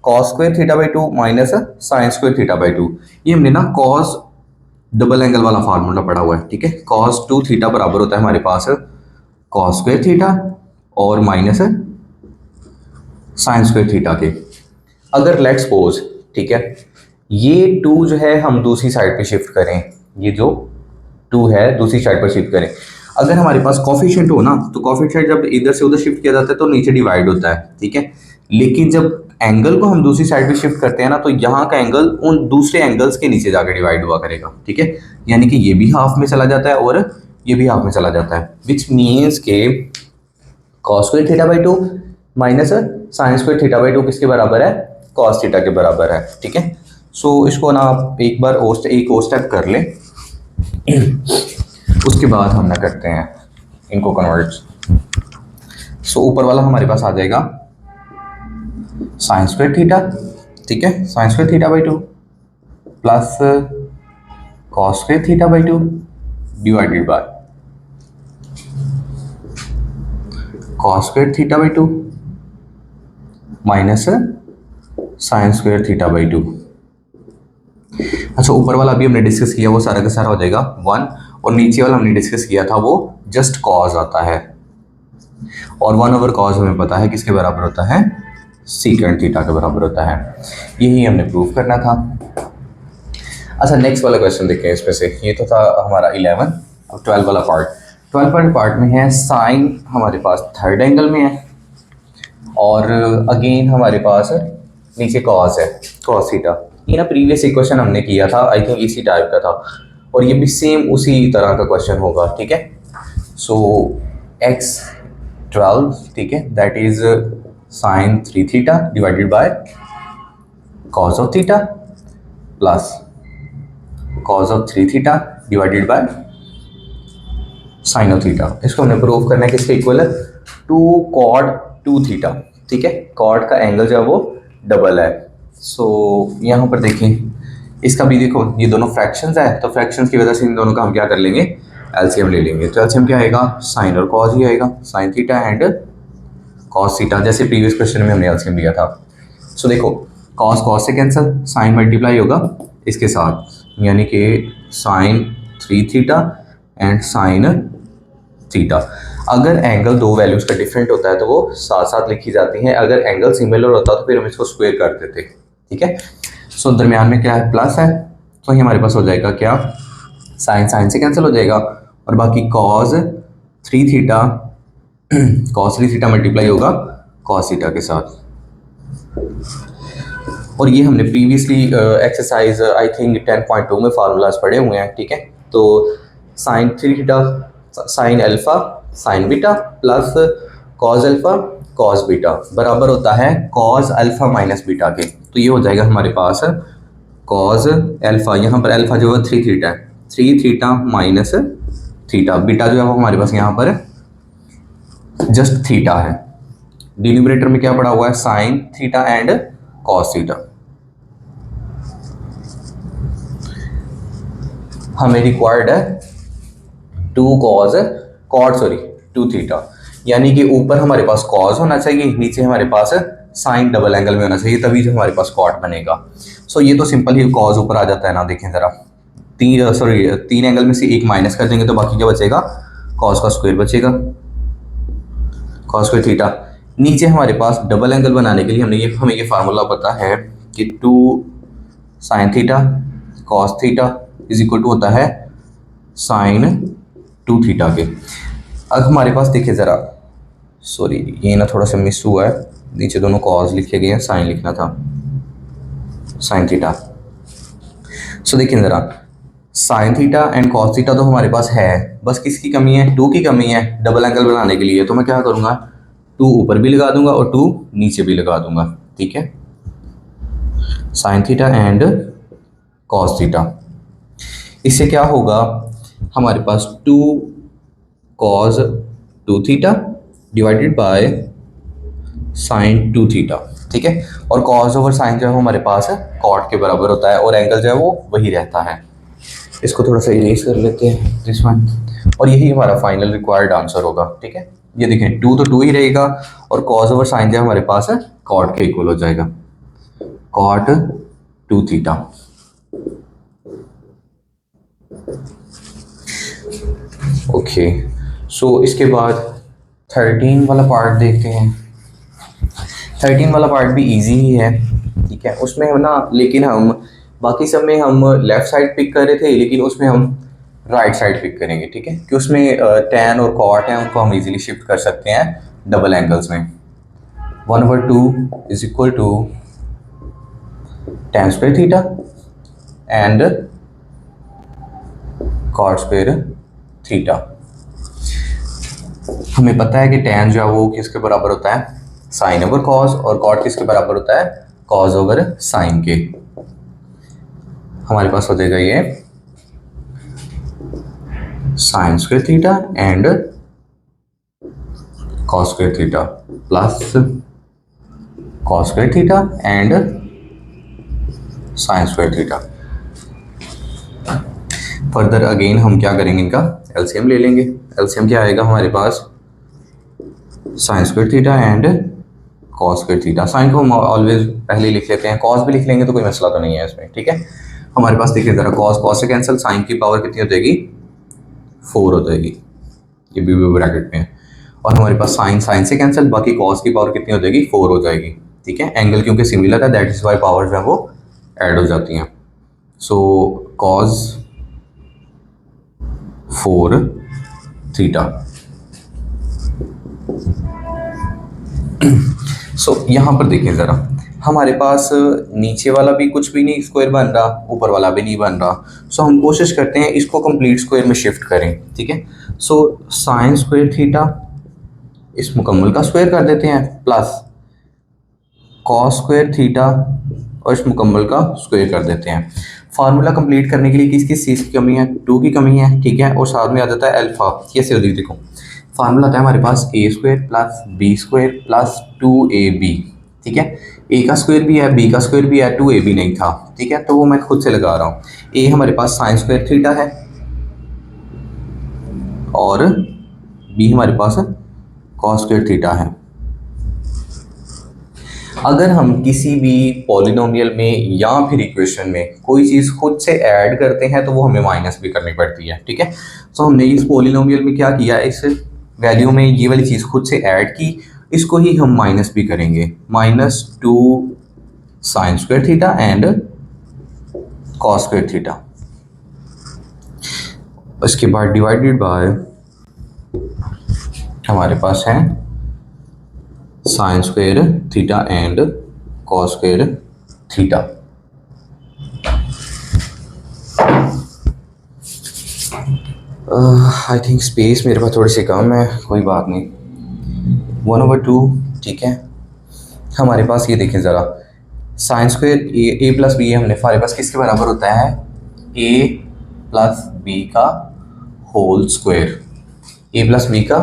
cos square theta by 2 minus sine square theta by 2, ये हमने ना कॉस डबल एंगल वाला फार्मूला पड़ा हुआ है। ठीक है, कॉस 2 थीटा बराबर होता है हमारे पास कॉस स्क्वायर थीटा और माइनस साइन स्क्वायर थीटा के। अगर लेट्स सपोज, ठीक है, ये 2 जो है हम दूसरी साइड पे शिफ्ट करें, ये जो 2 है दूसरी साइड पर शिफ्ट करें, अगर हमारे पास कॉफिशिएंट हो ना तो कॉफिशिएंट जब इधर से उधर शिफ्ट किया जाता है तो नीचे डिवाइड होता है। ठीक है, लेकिन जब एंगल को हम दूसरी साइड पे शिफ्ट करते हैं ना तो यहाँ का एंगल उन दूसरे एंगल्स के नीचे जाकर डिवाइड हुआ करेगा। ठीक है, यानी कि ये भी हाफ में चला जाता है और ये भी हाफ में चला जाता है, विच मीन्स के cos square theta by 2 minus sine square theta by 2 किसके बराबर है, कॉस थीटा के बराबर है। ठीक है, सो इसको ना आप एक बार एक और स्टेप कर लें, उसके बाद हम ना करते हैं इनको कन्वर्ट। सो ऊपर वाला हमारे पास आ जाएगा साइन स्क्वायर थीटा, ठीक है, sine square theta by 2 plus cos square theta by 2 divided by cos square theta by 2 minus sine square theta by 2। अच्छा, ऊपर वाला अभी हमने डिस्कस किया वो सारा का सारा हो जाएगा 1, और नीचे वाला हमने डिस्कस किया था वो जस्ट कॉस आता है, और 1 ओवर कॉस हमें पता है किसके बराबर होता है, सीकेंड थीटा के बराबर होता है। यही हमने प्रूव करना था। अच्छा, नेक्स्ट वाला क्वेश्चन देखते हैं इसमें से। ये तो था हमारा 11। अब 12 वाला पार्ट, 12 वाले पार्ट में है साइन हमारे पास थर्ड एंगल में है, और अगेन हमारे पास नीचे कॉस है, कॉस थीटा। ये ना प्रीवियस इक्वेशन हमने किया था, आई थिंक इसी टाइप का था, और ये भी सेम उसी तरह का क्वेश्चन होगा, ठीक है। सो एक्स 12, ठीक है, that is sine 3 theta divided by cos of theta plus cos of 3 theta divided by sign of theta. इसको हमने प्रूव करना है किसके इक्वल है, 2 कॉड 2 थीटा, ठीक है। कॉड का एंगल जो है वो डबल है। सो यहाँ पर देखें, इसका भी देखो ये दोनों फ्रैक्शंस है, तो फ्रैक्शंस की वजह से इन दोनों का हम क्या कर लेंगे, एलसीएम ले लेंगे। तो एलसीएम क्या आएगा, साइन और कॉस ही आएगा, sine theta and cos theta, जैसे प्रीवियस क्वेश्चन में हमने एलसीएम लिया था। सो देखो कॉस कॉस से कैंसिल, साइन मल्टीप्लाई होगा इसके साथ, यानी कि sine 3 theta and sine theta. अगर एंगल दो वैल्यूज का डिफरेंट होता है तो वो साथ साथ लिखी जाती हैं, अगर एंगल सिमिलर होता तो फिर हम इसको स्क्वायर कर देते, ठीक है। सो दरमियान में क्या है, प्लस है, तो ये हमारे पास हो जाएगा क्या, साइन साइन से कैंसिल हो जाएगा, और बाकी cos 3 theta cos 3 theta multiply होगा कॉस थीटा के साथ। और ये हमने प्रीवियसली एक्सरसाइज आई थिंक 10.2 में फार्मूलाज पढ़े हुए हैं, ठीक है। तो sine 3 theta sine alpha sine beta plus cos alpha cos beta बराबर होता है कॉस अल्फा माइनस बीटा के। तो ये हो जाएगा हमारे पास कॉस अल्फा, यहाँ पर अल्फा जो है 3 थीटा है, 3 थीटा माइनस थीटा, बीटा जो है वो हमारे पास यहाँ पर जस्ट थीटा है। डिनोमिनेटर में क्या पड़ा हुआ है, sign theta and cos theta. हमें रिक्वायर्ड है 2 कॉस कॉट सॉरी 2 थीटा, यानी कि ऊपर हमारे पास कॉस होना चाहिए, नीचे हमारे पास साइन डबल एंगल में होना चाहिए, तभी जो हमारे पास कॉट बनेगा। सो ये तो सिंपल ही कॉस ऊपर आ जाता है ना, देखें ज़रा, 3 एंगल में से एक माइनस कर देंगे तो बाकी क्या बचेगा, कॉस का स्क्वायर बचेगा, कॉस स्क्वायर थीटा। नीचे हमारे पास डबल एंगल बनाने के लिए हमें ये फार्मूला पता है कि 2 sine theta cos theta is equal to होता है साइन 2 थीटा के। अब हमारे पास देखिए ज़रा, सॉरी ये ना थोड़ा सा मिस हुआ है, नीचे दोनों कॉस लिखे गए हैं, साइन लिखना था, साइन थीटा। सो देखिए ज़रा, sign theta and cos theta तो हमारे पास है, बस किसकी कमी है, 2 की कमी है डबल एंगल बनाने के लिए। तो मैं क्या करूँगा, 2 ऊपर भी लगा दूंगा और 2 नीचे भी लगा दूंगा, ठीक है। Sign theta and cos theta, इससे क्या होगा, हमारे पास 2 cos 2 theta divided by sign 2 theta, ठीक है। और कॉस ओवर साइन जो है हमारे पास कॉट के बराबर होता है, और एंगल जो है वो वही रहता है। इसको थोड़ा सा इरेज कर लेते हैं दिस वन, और यही हमारा फाइनल रिक्वायर्ड आंसर होगा, ठीक है। ये देखें 2 तो 2 ही रहेगा, और कॉस ओवर साइन जो हमारे पास है कॉट के इक्वल हो जाएगा, कॉट 2 थीटा। ओके, सो इसके बाद 13 वाला पार्ट देखते हैं। 13 वाला पार्ट भी इजी ही है, ठीक है। उसमें हम ना, लेकिन हम बाकी सब में हम लेफ़्ट साइड पिक कर रहे थे, लेकिन उसमें हम राइट साइड पिक करेंगे, ठीक है, कि उसमें टैन और कॉट हैं, उनको हम इजीली शिफ्ट कर सकते हैं डबल एंगल्स में। 1/2 is equal to tan square theta and cot square theta. हमें पता है कि टैन जो है वो किसके बराबर होता है, साइन ओवर कॉस, और कॉट किसके बराबर होता है, कॉस ओवर साइन के। हमारे पास हो जाएगा ये sign square theta and cos square theta plus cos square theta and sign square theta. Further again हम क्या करेंगे, इनका एलसीएम ले लेंगे। एलसीएम क्या आएगा हमारे पास, sine square theta and cos square theta. Sine को हम ऑलवेज पहले लिख लेते हैं, कॉस भी लिख लेंगे तो कोई मसला तो नहीं है इसमें, ठीक है। हमारे पास देखिए ज़रा, कॉस कॉस से कैंसिल, साइन की पावर कितनी हो जाएगी, 4 हो जाएगी, ये भी ब्रैकेट में है। और हमारे पास साइन साइन से कैंसिल, बाकी कॉस की पावर कितनी हो जाएगी, 4 हो जाएगी, ठीक है। एंगल क्योंकि सिमिलर है, दैट इज़ वाई पावर जो है वो ऐड हो जाती हैं। So cos 4 theta. सो यहाँ पर देखें ज़रा, हमारे पास नीचे वाला भी कुछ भी नहीं स्क्वायर बन रहा, ऊपर वाला भी नहीं बन रहा। सो हम कोशिश करते हैं इसको कंप्लीट स्क्वायर में शिफ्ट करें, ठीक है। सो साइन स्क्वायर थीटा इस मुकम्मल का स्क्वायर कर देते हैं, प्लस कॉस स्क्वायर थीटा और इस मुकम्मल का स्क्वायर कर देते हैं। फार्मूला कंप्लीट करने के लिए किस किस चीज़ की कमी है, 2 की कमी है, ठीक है। और साथ में आ जाता है अल्फा। कैसे होती है देखो, फार्मूला आता है हमारे पास A square plus B square plus 2ab, ठीक है। ए का स्क्वायर भी है, बी का स्क्वायर भी है, 2ab नहीं था, ठीक है, तो वो मैं खुद से लगा रहा हूँ। ए हमारे पास साइन स्क्वायर थीटा है और बी हमारे पास कॉस स्क्वायर थीटा है। अगर हम किसी भी पॉलिनोमियल में या फिर इक्वेशन में कोई चीज़ खुद से ऐड करते हैं तो वो हमें माइनस भी करनी पड़ती है, ठीक है। तो हमने इस पॉलिनोमियल में क्या किया, इस वैल्यू में ये वाली चीज़ खुद से ऐड की, इसको ही हम माइनस भी करेंगे। -2 sine square theta and cos square theta. उसके बाद डिवाइडेड बाय हमारे पास है sine square theta and cos square theta. I think space मेरे पास थोड़ी सी कम है, कोई बात नहीं, 1/2, ठीक है। हमारे पास ये देखें ज़रा, साइन स्क्वायर ए प्लस बी हमने हमारे पास किसके बराबर होता है, ए प्लस बी का होल स्क्वायर, ए प्लस बी का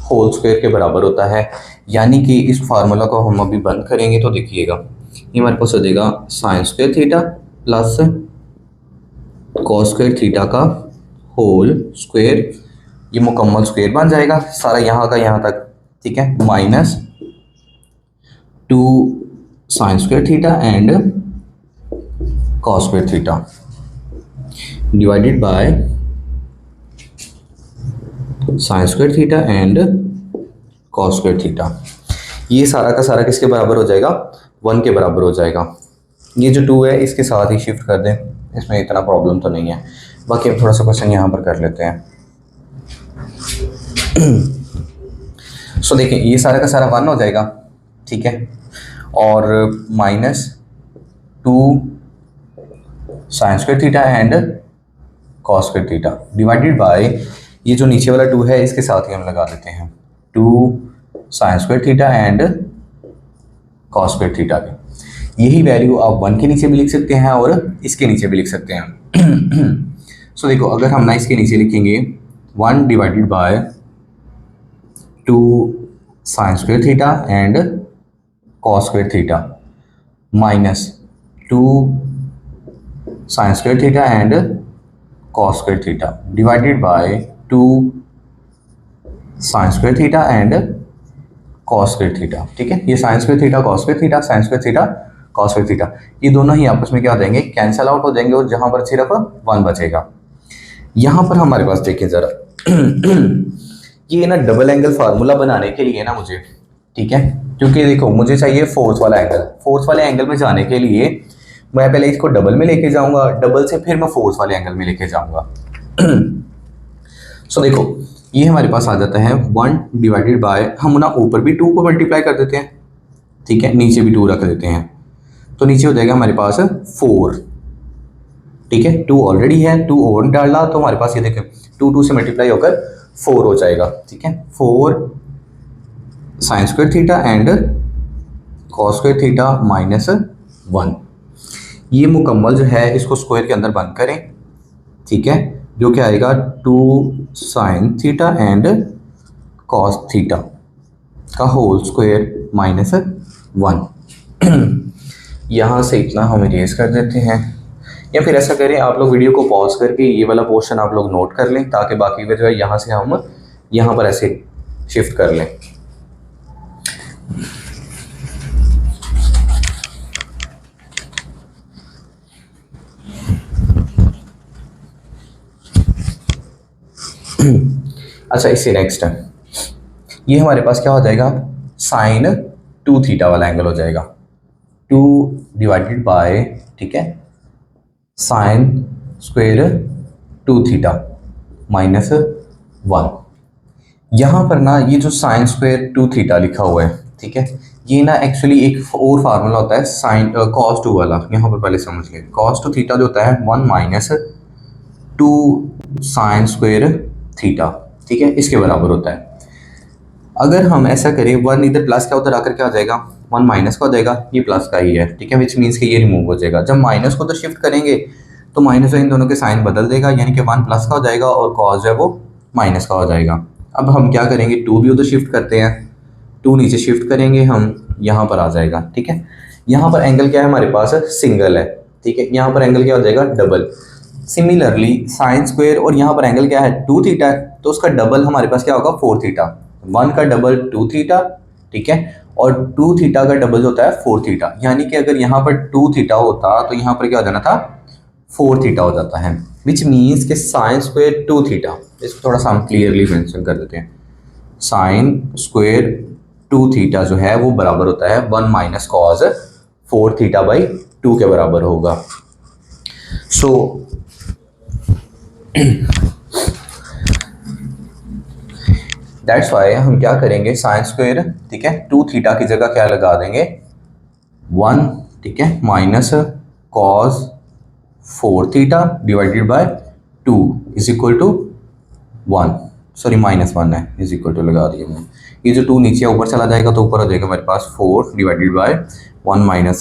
होल स्क्वायर के बराबर होता है। यानी कि इस फार्मूला को हम अभी बंद करेंगे तो देखिएगा ये हमारे पास हो जाएगा sign square theta plus cos square theta का होल स्क्वायर, ये मुकम्मल स्क्वायर बन जाएगा सारा यहाँ का यहाँ तक, ठीक है। -2 sine square theta and cos square theta divided by sign square theta and cos square theta. ये सारा का सारा किसके बराबर हो जाएगा, 1 के बराबर हो जाएगा। ये जो 2 है इसके साथ ही शिफ्ट कर दें, इसमें इतना प्रॉब्लम तो नहीं है। बाकी हम थोड़ा सा क्वेश्चन यहाँ पर कर लेते हैं। सो देखिए ये सारा का सारा 1 हो जाएगा, ठीक है। और -2 sine square theta and cos square theta divided by ये जो नीचे वाला 2 है इसके साथ ही हम लगा देते हैं 2 sine square theta and cos square theta की। यही वैल्यू आप 1 के नीचे भी लिख सकते हैं और इसके नीचे भी लिख सकते हैं। सो देखो अगर हम ना इसके नीचे लिखेंगे 1 divided by 2 sine square theta and cos square theta -2 sine square theta and cos square theta divided bye 2 sine square theta and cos square theta, ठीक है। ये sign square theta cos square theta, sign square theta cos square theta, ये दोनों ही आपस में क्या हो जाएंगे, कैंसल आउट हो जाएंगे और जहां पर सिर्फ 1 बचेगा। यहाँ पर हमारे पास देखिए ज़रा ये ना डबल एंगल फार्मूला बनाने के लिए ना मुझे, ठीक है, क्योंकि देखो मुझे चाहिए फोर्थ वाला एंगल। फोर्थ वाले एंगल में जाने के लिए मैं पहले इसको डबल में लेके जाऊंगा, डबल से फिर मैं फोर्थ वाले एंगल में लेके जाऊंगा। सो देखो ये हमारे पास आ जाता है 1 डिवाइडेड बाय, हम ना ऊपर भी 2 को मल्टीप्लाई कर देते हैं, ठीक है, नीचे भी 2 रख देते हैं, तो नीचे हो जाएगा हमारे पास 4, ठीक है। 2 ऑलरेडी है, 2 और डाला तो हमारे पास ये देखें 2 से मल्टीप्लाई होकर 4 हो जाएगा, ठीक है। 4 sign square theta and cos square theta -1। ये मुकम्मल जो है इसको स्क्वायर के अंदर बंद करें, ठीक है, जो क्या आएगा 2 sine theta and cos theta का होल स्क्वायर -1। यहाँ से इतना हम इरेज कर देते हैं, या फिर ऐसा करें आप लोग वीडियो को पॉज करके ये वाला पोर्शन आप लोग नोट कर लें ताकि बाकी में जो है यहाँ से हम यहाँ पर ऐसे शिफ्ट कर लें। अच्छा इससे नेक्स्ट है ये हमारे पास क्या हो जाएगा, साइन 2 थीटा वाला एंगल हो जाएगा, 2 डिवाइडेड बाय, ठीक है, साइन स्क्वायर 2 थीटा -1। यहाँ पर ना ये जो साइन स्क्वायर 2 थीटा लिखा हुआ है, ठीक है, ये ना एक्चुअली एक और फार्मूला होता है साइन कॉस टू वाला, यहाँ पर पहले समझ लें। कॉस टू थीटा जो होता है 1 माइनस 2 साइन स्क्वायर थीटा, ठीक है, इसके बराबर होता है। अगर हम ऐसा करें, वन इधर प्लस का उधर आकर क्या हो जाएगा, वन माइनस का हो जाएगा, ये प्लस का ही है, ठीक है, विच मीन्स कि ये रिमूव हो जाएगा। जब माइनस को उधर शिफ्ट करेंगे तो माइनस इन दोनों के साइन बदल देगा, यानी कि वन प्लस का हो जाएगा और कॉस जो है वो माइनस का हो जाएगा। अब हम क्या करेंगे, टू भी उधर शिफ्ट करते हैं, टू नीचे शिफ्ट करेंगे हम, यहाँ पर आ जाएगा, ठीक है। यहाँ पर एंगल क्या है हमारे पास, सिंगल है, ठीक है, यहाँ पर एंगल क्या हो जाएगा, डबल। सिमिलरली साइन स्क्वायर, और यहाँ पर एंगल क्या है, टू थीटा है, तो उसका डबल हमारे पास क्या होगा, फोर थीटा। वन का डबल टू थीटा, ठीक है, और टू थीटा का डबल होता है फोर थीटा, यानी कि अगर यहाँ पर टू थीटा होता तो यहाँ पर क्या हो जाना था, फोर थीटा हो जाता है, विच मीन्स के साइन स्क्वायर टू थीटा। इसको थोड़ा सा हम क्लियरली मेंशन कर देते हैं। साइन स्क्वायर टू थीटा जो है वो बराबर होता है one minus cos four theta by two के बराबर होगा। सो दैट्स वाई हम क्या करेंगे, साइन स्क्वायर, ठीक है, टू थीटा की जगह क्या लगा देंगे, वन, ठीक है, minus cos four theta divided by two is equal to one, sorry minus one है, इज इक्वल टू लगा दिया मैंने। ये जो टू नीचे ऊपर चला जाएगा तो ऊपर हो जाएगा मेरे पास four divided by one minus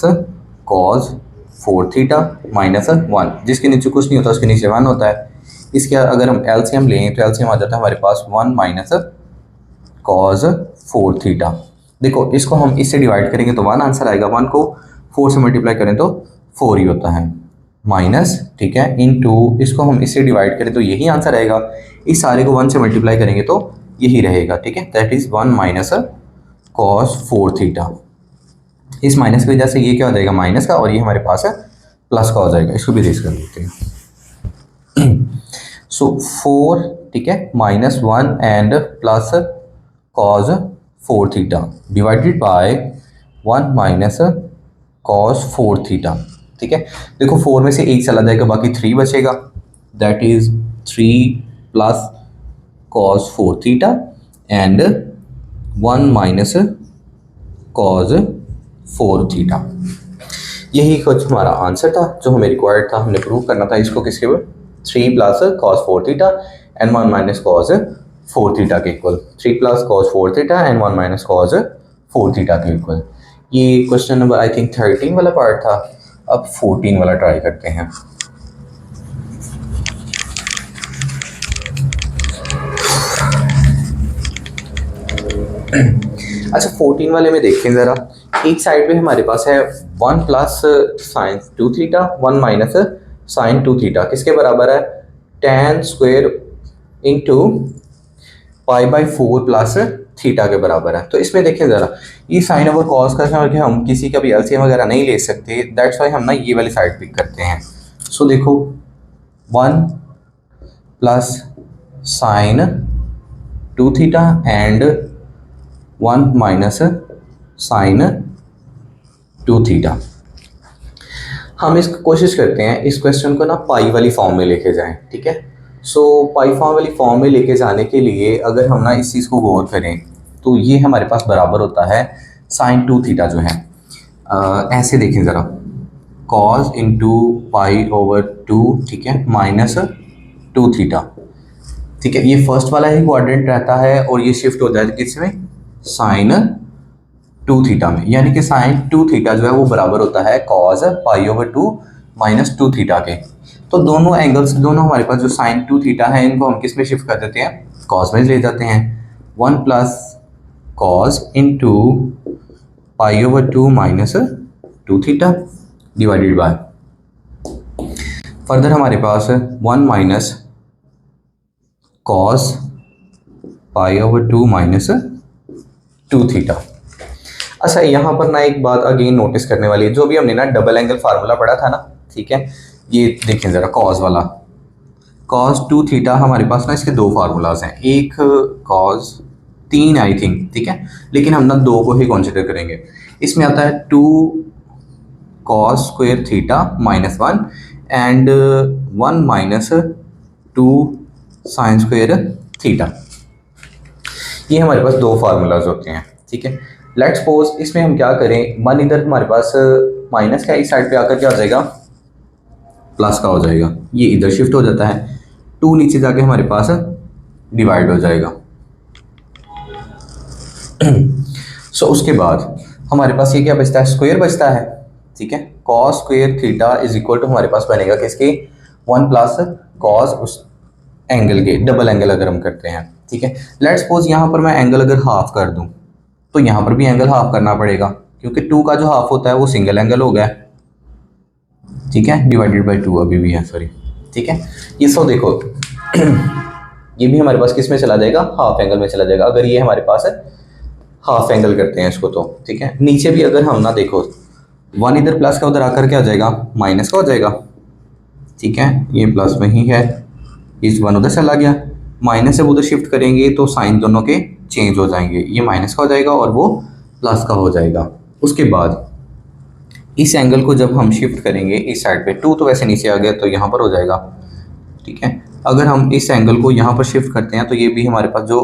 cos four theta minus one, जिसके नीचे कुछ नहीं होता उसके नीचे वन होता है। इसके अगर हम एलसीएम लें तो एलसीएम आ जाता है हमारे पास one minus cos four theta. देखो इसको हम इससे डिवाइड करेंगे तो वन आंसर आएगा, वन को फोर से मल्टीप्लाई करें तो फोर ही होता है, माइनस, ठीक है, इन टू, इसको हम इससे डिवाइड करें तो यही आंसर आएगा, इस सारे को वन से मल्टीप्लाई करेंगे तो यही रहेगा, ठीक है, that is one minus cos four theta. इस माइनस की वजह से ये क्या हो जाएगा, माइनस का, और ये हमारे पास है प्लस का हो जाएगा। इसको भी रेस कर देते हैं। सो फोर, ठीक है, minus one and plus cos four theta divided by one minus cos four theta, ठीक है। देखो फोर में से एक चला जाएगा, बाकी थ्री बचेगा, that is three plus cos four theta and one minus cos four theta. यही कुछ हमारा आंसर था जो हमें रिक्वायर्ड था, हमने प्रूव करना था इसको किसके ऊपर, three plus cos four theta and one minus cos four theta के equal, three plus cos four theta and one minus cos four theta के इक्वल। ये क्वेश्चन नंबर आई थिंक 13 वाला पार्ट था। अब 14 वाला ट्राई करते हैं। अच्छा 14 वाले में देखें ज़रा, एक साइड पे हमारे पास है one plus sign two theta, one minus sign two theta, किसके बराबर है, ten square into pi by four plus theta के बराबर है। तो इसमें देखें ज़रा, ये साइन ओवर कॉस का है कि हम किसी का भी एलसीएम वगैरह नहीं ले सकते, दैट्स वाई हम ना ये वाली साइड पिक करते हैं। सो देखो one plus sign two theta and one minus sign two theta. हम इस कोशिश करते हैं इस क्वेश्चन को ना पाई वाली फॉर्म में लेके जाएं, ठीक है। सो पाई फॉर्म वाली फॉर्म में लेके जाने के लिए अगर हम ना इस चीज़ को गौर करें तो ये हमारे पास बराबर होता है साइन टू थीटा जो है, ऐसे देखें ज़रा, cos into pi over two, ठीक है, माइनस टू थीटा, ठीक है। ये फर्स्ट वाला ही क्वाड्रेंट रहता है और ये शिफ्ट हो जाए किसमें, साइन टू थीटा में, यानी कि साइन टू थीटा जो है वो बराबर होता है cos pi over two minus two theta के। तो दोनों एंगल्स, दोनों हमारे पास जो साइन टू थीटा है इनको हम किस में शिफ्ट कर देते हैं, कॉस में ले जाते हैं, one plus cos into pi over two minus two theta divided by, further हमारे पास one minus cos pi over two minus two theta. अच्छा यहाँ पर ना एक बात अगेन नोटिस करने वाली है, जो भी हमने ना डबल एंगल फार्मूला पढ़ा था ना, ठीक है, ये देखें ज़रा कॉस वाला, कॉस टू थीटा हमारे पास ना इसके दो फार्मूलाज हैं, एक कॉस तीन आई थिंक, ठीक है, लेकिन हम ना दो को ही कंसिडर करेंगे। इसमें आता है two cos square theta minus one and one minus two sine square theta. ये हमारे पास दो फार्मूलाज होते हैं, ठीक है। लेट्स सपोज इसमें हम क्या करें, वन इधर हमारे पास माइनस का, इस साइड पे आकर क्या हो जाएगा, प्लस का हो जाएगा, ये इधर शिफ्ट हो जाता है, टू नीचे जाके हमारे पास डिवाइड हो जाएगा। सो उसके बाद हमारे पास ये क्या बचता है, स्क्वायर बचता है, ठीक है। Cos square theta is equal to हमारे पास बनेगा किसके, वन प्लस कॉस उस एंगल के, डबल एंगल अगर हम करते हैं, ठीक है। लेट्स सपोज यहाँ पर मैं एंगल अगर हाफ कर दूं तो यहाँ पर भी एंगल हाफ करना पड़ेगा, क्योंकि टू का जो हाफ होता है वो सिंगल एंगल हो गया, ठीक है, डिवाइडेड बाई टू अभी भी है, सॉरी, ठीक है। ये सो देखो ये भी हमारे पास किस में चला जाएगा, हाफ एंगल में चला जाएगा, अगर ये हमारे पास है हाफ एंगल करते हैं इसको तो, ठीक है। नीचे भी अगर हम ना देखो, वन इधर प्लस का उधर आकर क्या हो जाएगा, माइनस का हो जाएगा, ठीक है। ये प्लस में ही है, इस वन उधर चला गया, माइनस से उधर शिफ्ट करेंगे तो साइन दोनों के चेंज हो जाएंगे, ये माइनस का हो जाएगा और वो प्लस का हो जाएगा। उसके बाद इस एंगल को जब हम शिफ्ट करेंगे इस साइड पे, टू तो वैसे नीचे आ गया तो यहाँ पर हो जाएगा, ठीक है। अगर हम इस एंगल को यहाँ पर शिफ्ट करते हैं तो ये भी हमारे पास जो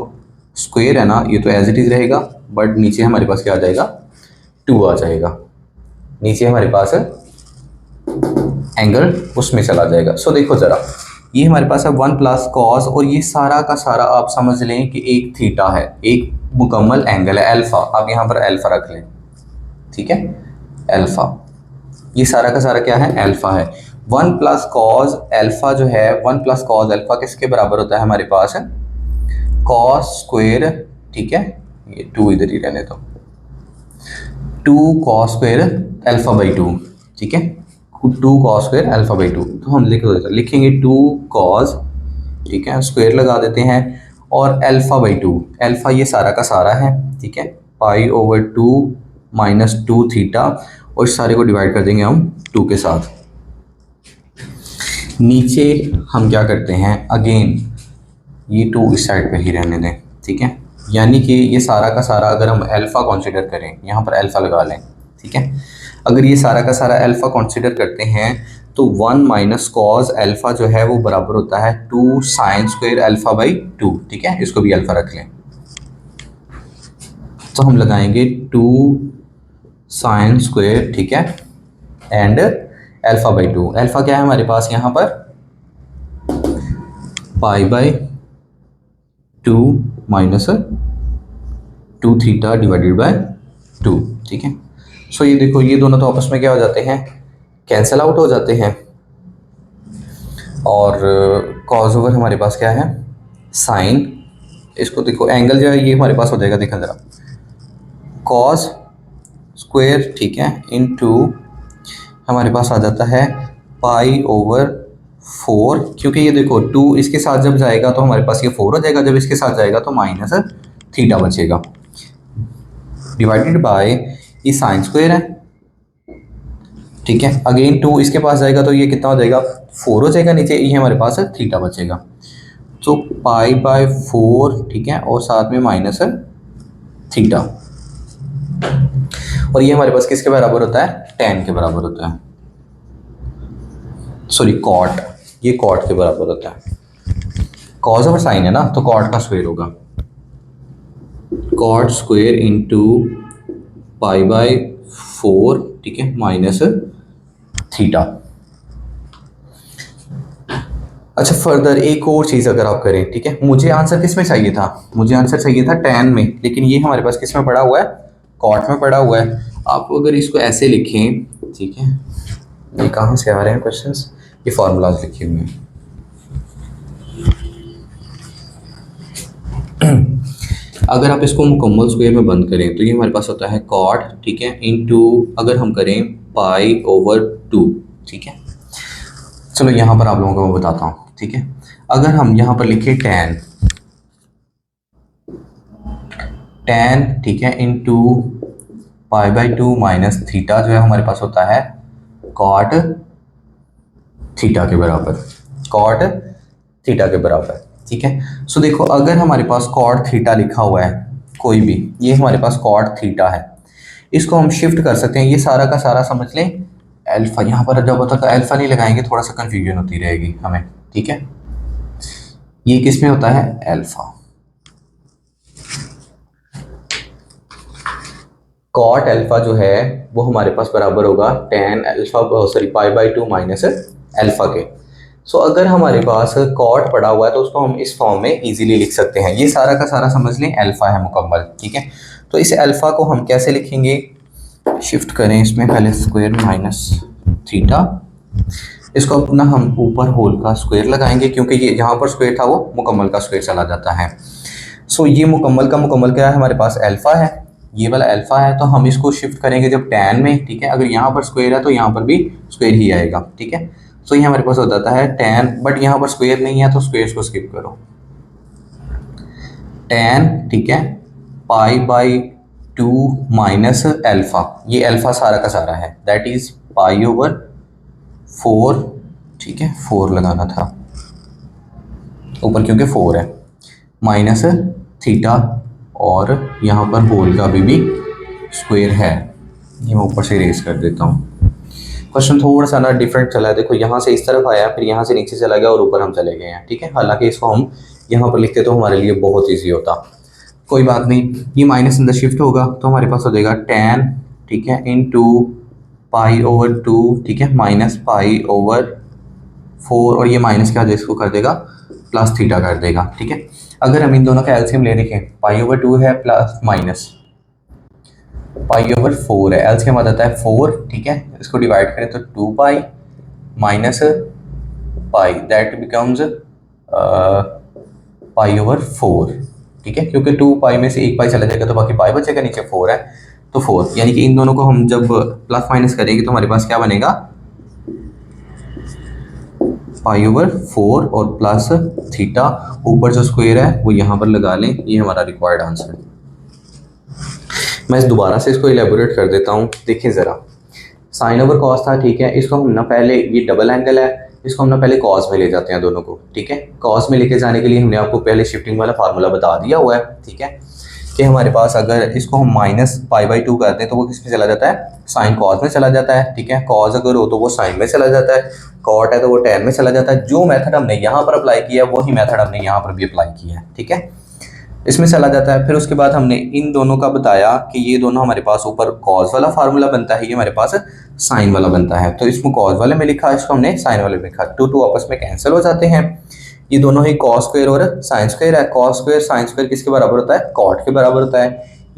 स्क्वायर है ना, ये तो एज इट इज़ रहेगा, बट नीचे हमारे पास क्या आ जाएगा, टू आ जाएगा, नीचे हमारे पास एंगल उसमें चला जाएगा। सो देखो ज़रा, ये हमारे पास है वन प्लस कॉस, और ये सारा का सारा आप समझ लें कि एक थीटा है, एक मुकम्मल एंगल है अल्फा, आप यहाँ पर अल्फा रख लें, ठीक है, अल्फा, ये सारा का सारा क्या है, अल्फा है। वन प्लस कॉस अल्फा जो है, वन प्लस कॉस अल्फा किसके बराबर होता है हमारे पास, कॉस स्क्वायर, ठीक है, ये टू इधर ही रहने दो, two cos square alpha by two, ठीक है, two cos square alpha by two, तो हम लिखेंगे टू कॉस, ठीक है, स्क्वायर लगा देते हैं, और अल्फा बाई टू, अल्फा ये सारा का सारा है, ठीक है, pi over two minus two theta, और इस सारे को डिवाइड कर देंगे हम टू के साथ। नीचे हम क्या करते हैं, अगेन ये टू इस साइड पे ही रहने दें, ठीक है, यानी कि ये सारा का सारा अगर हम अल्फ़ा कंसीडर करें, यहाँ पर अल्फ़ा लगा लें, ठीक है, अगर ये सारा का सारा अल्फ़ा कंसीडर करते हैं तो वन माइनस कॉस अल्फ़ा जो है वो बराबर होता है two sine square alpha by two, ठीक है, इसको भी अल्फ़ा रख लें, तो हम लगाएंगे टू साइन स्क्वायर, ठीक है, and alpha by to, alpha क्या है हमारे पास यहाँ पर, pi by two minus two theta divided by to, ठीक है। सो ये देखो, ये दोनों तो आपस में क्या हो जाते हैं, कैंसिल आउट हो जाते हैं, और कॉस ओवर हमारे पास क्या है, साइन, इसको देखो एंगल जो है ये हमारे पास हो जाएगा, देखा ज़रा, कॉस स्क्वायर, ठीक है, इनटू हमारे पास आ जाता है पाई ओवर फोर, क्योंकि ये देखो टू इसके साथ जब जाएगा तो हमारे पास ये फोर हो जाएगा, जब इसके साथ जाएगा तो माइनस थीटा बचेगा, डिवाइडेड बाय ये साइन स्क्वायर है, ठीक है, अगेन टू इसके पास जाएगा तो ये कितना हो जाएगा, फोर हो जाएगा, नीचे ये हमारे पास थीटा बचेगा, तो पाई बाय फोर, ठीक है, और साथ में माइनस थीटा, और ये हमारे पास किसके बराबर होता है, टेन के बराबर होता है, सॉरी कॉट, ये कॉट के बराबर होता है, कॉस ओवर साइन है ना, तो कॉट का स्क्वायर होगा, cot square into pi by four, ठीक है, माइनस थीटा। अच्छा, फर्दर एक और चीज़ अगर आप करें, ठीक है, मुझे आंसर किस में चाहिए था, मुझे आंसर चाहिए था टेन में, लेकिन ये हमारे पास किस में पड़ा हुआ है, कॉट में पड़ा हुआ है। आप अगर इसको ऐसे लिखें, ठीक है, ये कहाँ से आ रहे हैं क्वेश्चंस, ये फार्मूलाज लिखे हुए हैं। अगर आप इसको मुकम्मल स्क्वायर में बंद करें तो ये हमारे पास होता है कॉट, ठीक है, इनटू अगर हम करें पाई ओवर टू, ठीक है, चलो यहाँ पर आप लोगों को मैं बताता हूँ, ठीक है, अगर हम यहाँ पर लिखें टेन, टेन, ठीक है, into pi by two minus theta जो है हमारे पास होता है कॉट थीटा के बराबर, कॉट थीटा के बराबर, ठीक है। सो देखो, अगर हमारे पास कॉट थीटा लिखा हुआ है कोई भी, ये हमारे पास कॉट थीटा है, इसको हम शिफ्ट कर सकते हैं, ये सारा का सारा समझ लें अल्फा, यहाँ पर जब तक अल्फा नहीं लगाएंगे थोड़ा सा कंफ्यूजन होती रहेगी हमें, ठीक है, ये किस में होता है अल्फा, कॉट अल्फा जो है वो हमारे पास बराबर होगा tan alpha sorry pi by two minus alpha के। सो अगर हमारे पास कॉट पड़ा हुआ है तो उसको हम इस फॉर्म में इजीली लिख सकते हैं। ये सारा का सारा समझ लें अल्फा है मुकम्मल, ठीक है। तो इस अल्फा को हम कैसे लिखेंगे, शिफ्ट करें इसमें पहले स्क्वायर माइनस थीटा, इसको अपना हम ऊपर होल का स्क्वायर लगाएंगे क्योंकि ये जहाँ पर स्क्वायर था वो मुकम्मल का स्क्वायर चला जाता है। सो ये मुकम्मल का मुकम्मल क्या है, हमारे पास अल्फा है, ये वाला अल्फा है, तो हम इसको शिफ्ट करेंगे जब tan में, ठीक है। अगर यहाँ पर स्क्वायर है तो यहाँ पर भी स्क्वायर ही आएगा, ठीक है। सो ये हमारे पास हो जाता है tan, बट यहाँ पर स्क्वायर नहीं है तो स्क्वायर को स्किप करो, tan, ठीक है, pi by two minus alpha, ये अल्फा सारा का सारा है, that is pi over four, ठीक है, फोर लगाना था ऊपर क्योंकि फोर है, माइनस थीटा, और यहाँ पर होल का भी स्क्वायर है, ये मैं ऊपर से इरेज कर देता हूँ। क्वेश्चन थोड़ा सा ना डिफरेंट चला है, देखो यहाँ से इस तरफ आया फिर यहाँ से नीचे चला गया और ऊपर हम चले गए हैं, ठीक है। हालांकि इसको हम यहाँ पर लिखते तो हमारे लिए बहुत ईजी होता, कोई बात नहीं। ये माइनस अंदर शिफ्ट होगा तो हमारे पास हो जाएगा tan, ठीक है, इन टू पाई ओवर टू, ठीक है, माइनस पाई ओवर फोर, और ये माइनस क्या इसको कर देगा प्लस थीटा कर देगा, ठीक है। अगर हम इन दोनों का एलसीएम ले देखें, पाई ओवर टू है plus minus pi over four है, एलसीएम आ जाता है फोर, ठीक है। इसको डिवाइड करें तो two pi minus pi, that becomes pi over four, ठीक है, क्योंकि टू पाई में से एक पाई चला जाएगा तो बाकी पाई बचेगा, नीचे फोर है तो फोर, यानी कि इन दोनों को हम जब प्लस माइनस करेंगे तो हमारे पास क्या बनेगा, पाई ओवर फोर और प्लस थीटा, ऊपर जो स्क्वायर है वो यहाँ पर लगा लें, ये हमारा रिक्वायर्ड आंसर है। मैं दोबारा से इसको इलेबोरेट कर देता हूँ, देखिए ज़रा, साइन ओवर कॉस था, ठीक है, इसको हम ना पहले, ये डबल एंगल है, इसको हम ना पहले कॉस में ले जाते हैं दोनों को, ठीक है। कॉस में लेके जाने के लिए हमने आपको पहले शिफ्टिंग वाला फार्मूला बता दिया हुआ है, ठीक है, कि हमारे पास अगर इसको हम माइनस पाई बाई टू करते हैं तो वो किस में चला जाता है, साइन कॉस में चला जाता है, ठीक है। कॉस अगर हो तो वो साइन में चला जाता है, कॉट है तो वो टैन में चला जाता है। जो मेथड हमने यहाँ पर अप्लाई किया है वही मेथड हमने यहाँ पर भी अप्लाई किया है, ठीक है, इसमें चला जाता है। फिर उसके बाद हमने इन दोनों का बताया कि ये दोनों हमारे पास ऊपर कॉस वाला फार्मूला बनता है, ये हमारे पास साइन वाला बनता है, तो इसमें कॉस वाले में लिखा, इसको हमने साइन वाले में लिखा, टू टू आपस में कैंसिल हो जाते हैं, ये दोनों ही कॉस स्क्वायर और साइन स्क्वायर है। कॉस स्क्वायर साइन स्क्वायर किसके बराबर होता है, कॉट के बराबर होता है,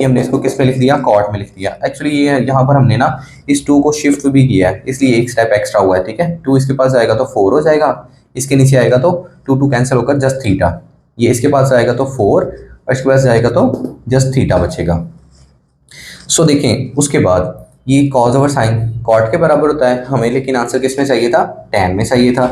ये हमने इसको किस में लिख दिया, कॉट में लिख दिया। एक्चुअली ये यहाँ पर हमने ना इस टू को शिफ्ट भी किया है, इसलिए एक स्टेप एक्स्ट्रा हुआ है, ठीक है। टू इसके पास जाएगा तो फोर हो जाएगा, इसके नीचे आएगा तो टू टू कैंसिल होकर जस्ट थीटा, ये इसके पास जाएगा तो फोर और इसके पास जाएगा तो जस्ट थीटा बचेगा। सो देखें उसके बाद ये कॉस ओवर साइन कॉट के बराबर होता है हमें, लेकिन आंसर किस में चाहिए था, टैन में चाहिए था।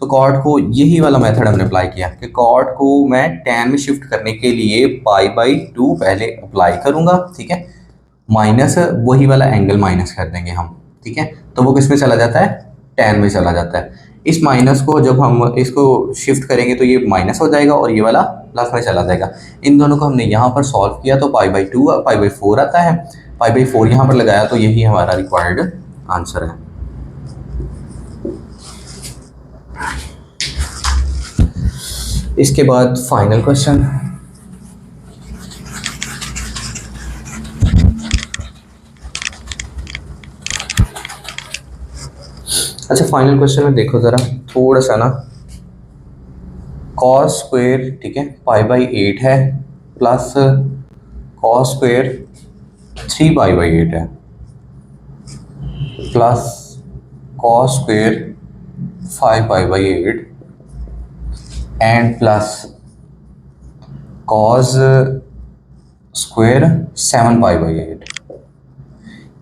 तो कॉट को यही वाला मेथड हमने अप्लाई किया कि कॉट को मैं टैन में शिफ्ट करने के लिए पाई बाई टू पहले अप्लाई करूंगा, ठीक है, माइनस वही वाला एंगल माइनस कर देंगे हम, ठीक है, तो वो किस में चला जाता है, टैन में चला जाता है। इस माइनस को जब हम इसको शिफ्ट करेंगे तो ये माइनस हो जाएगा और ये वाला प्लस में चला जाएगा। इन दोनों को हमने यहाँ पर सॉल्व किया तो pi by two pi by four आता है, पाई बाई फोर यहाँ पर लगाया तो यही हमारा रिक्वायर्ड आंसर है। इसके बाद फाइनल क्वेश्चन, अच्छा फाइनल क्वेश्चन में देखो ज़रा थोड़ा सा ना, कॉस स्क्वायर, ठीक है, पाई बाई एट है plus cos square three pi by eight है plus cos square five pi by eight and plus cos square seven pi by eight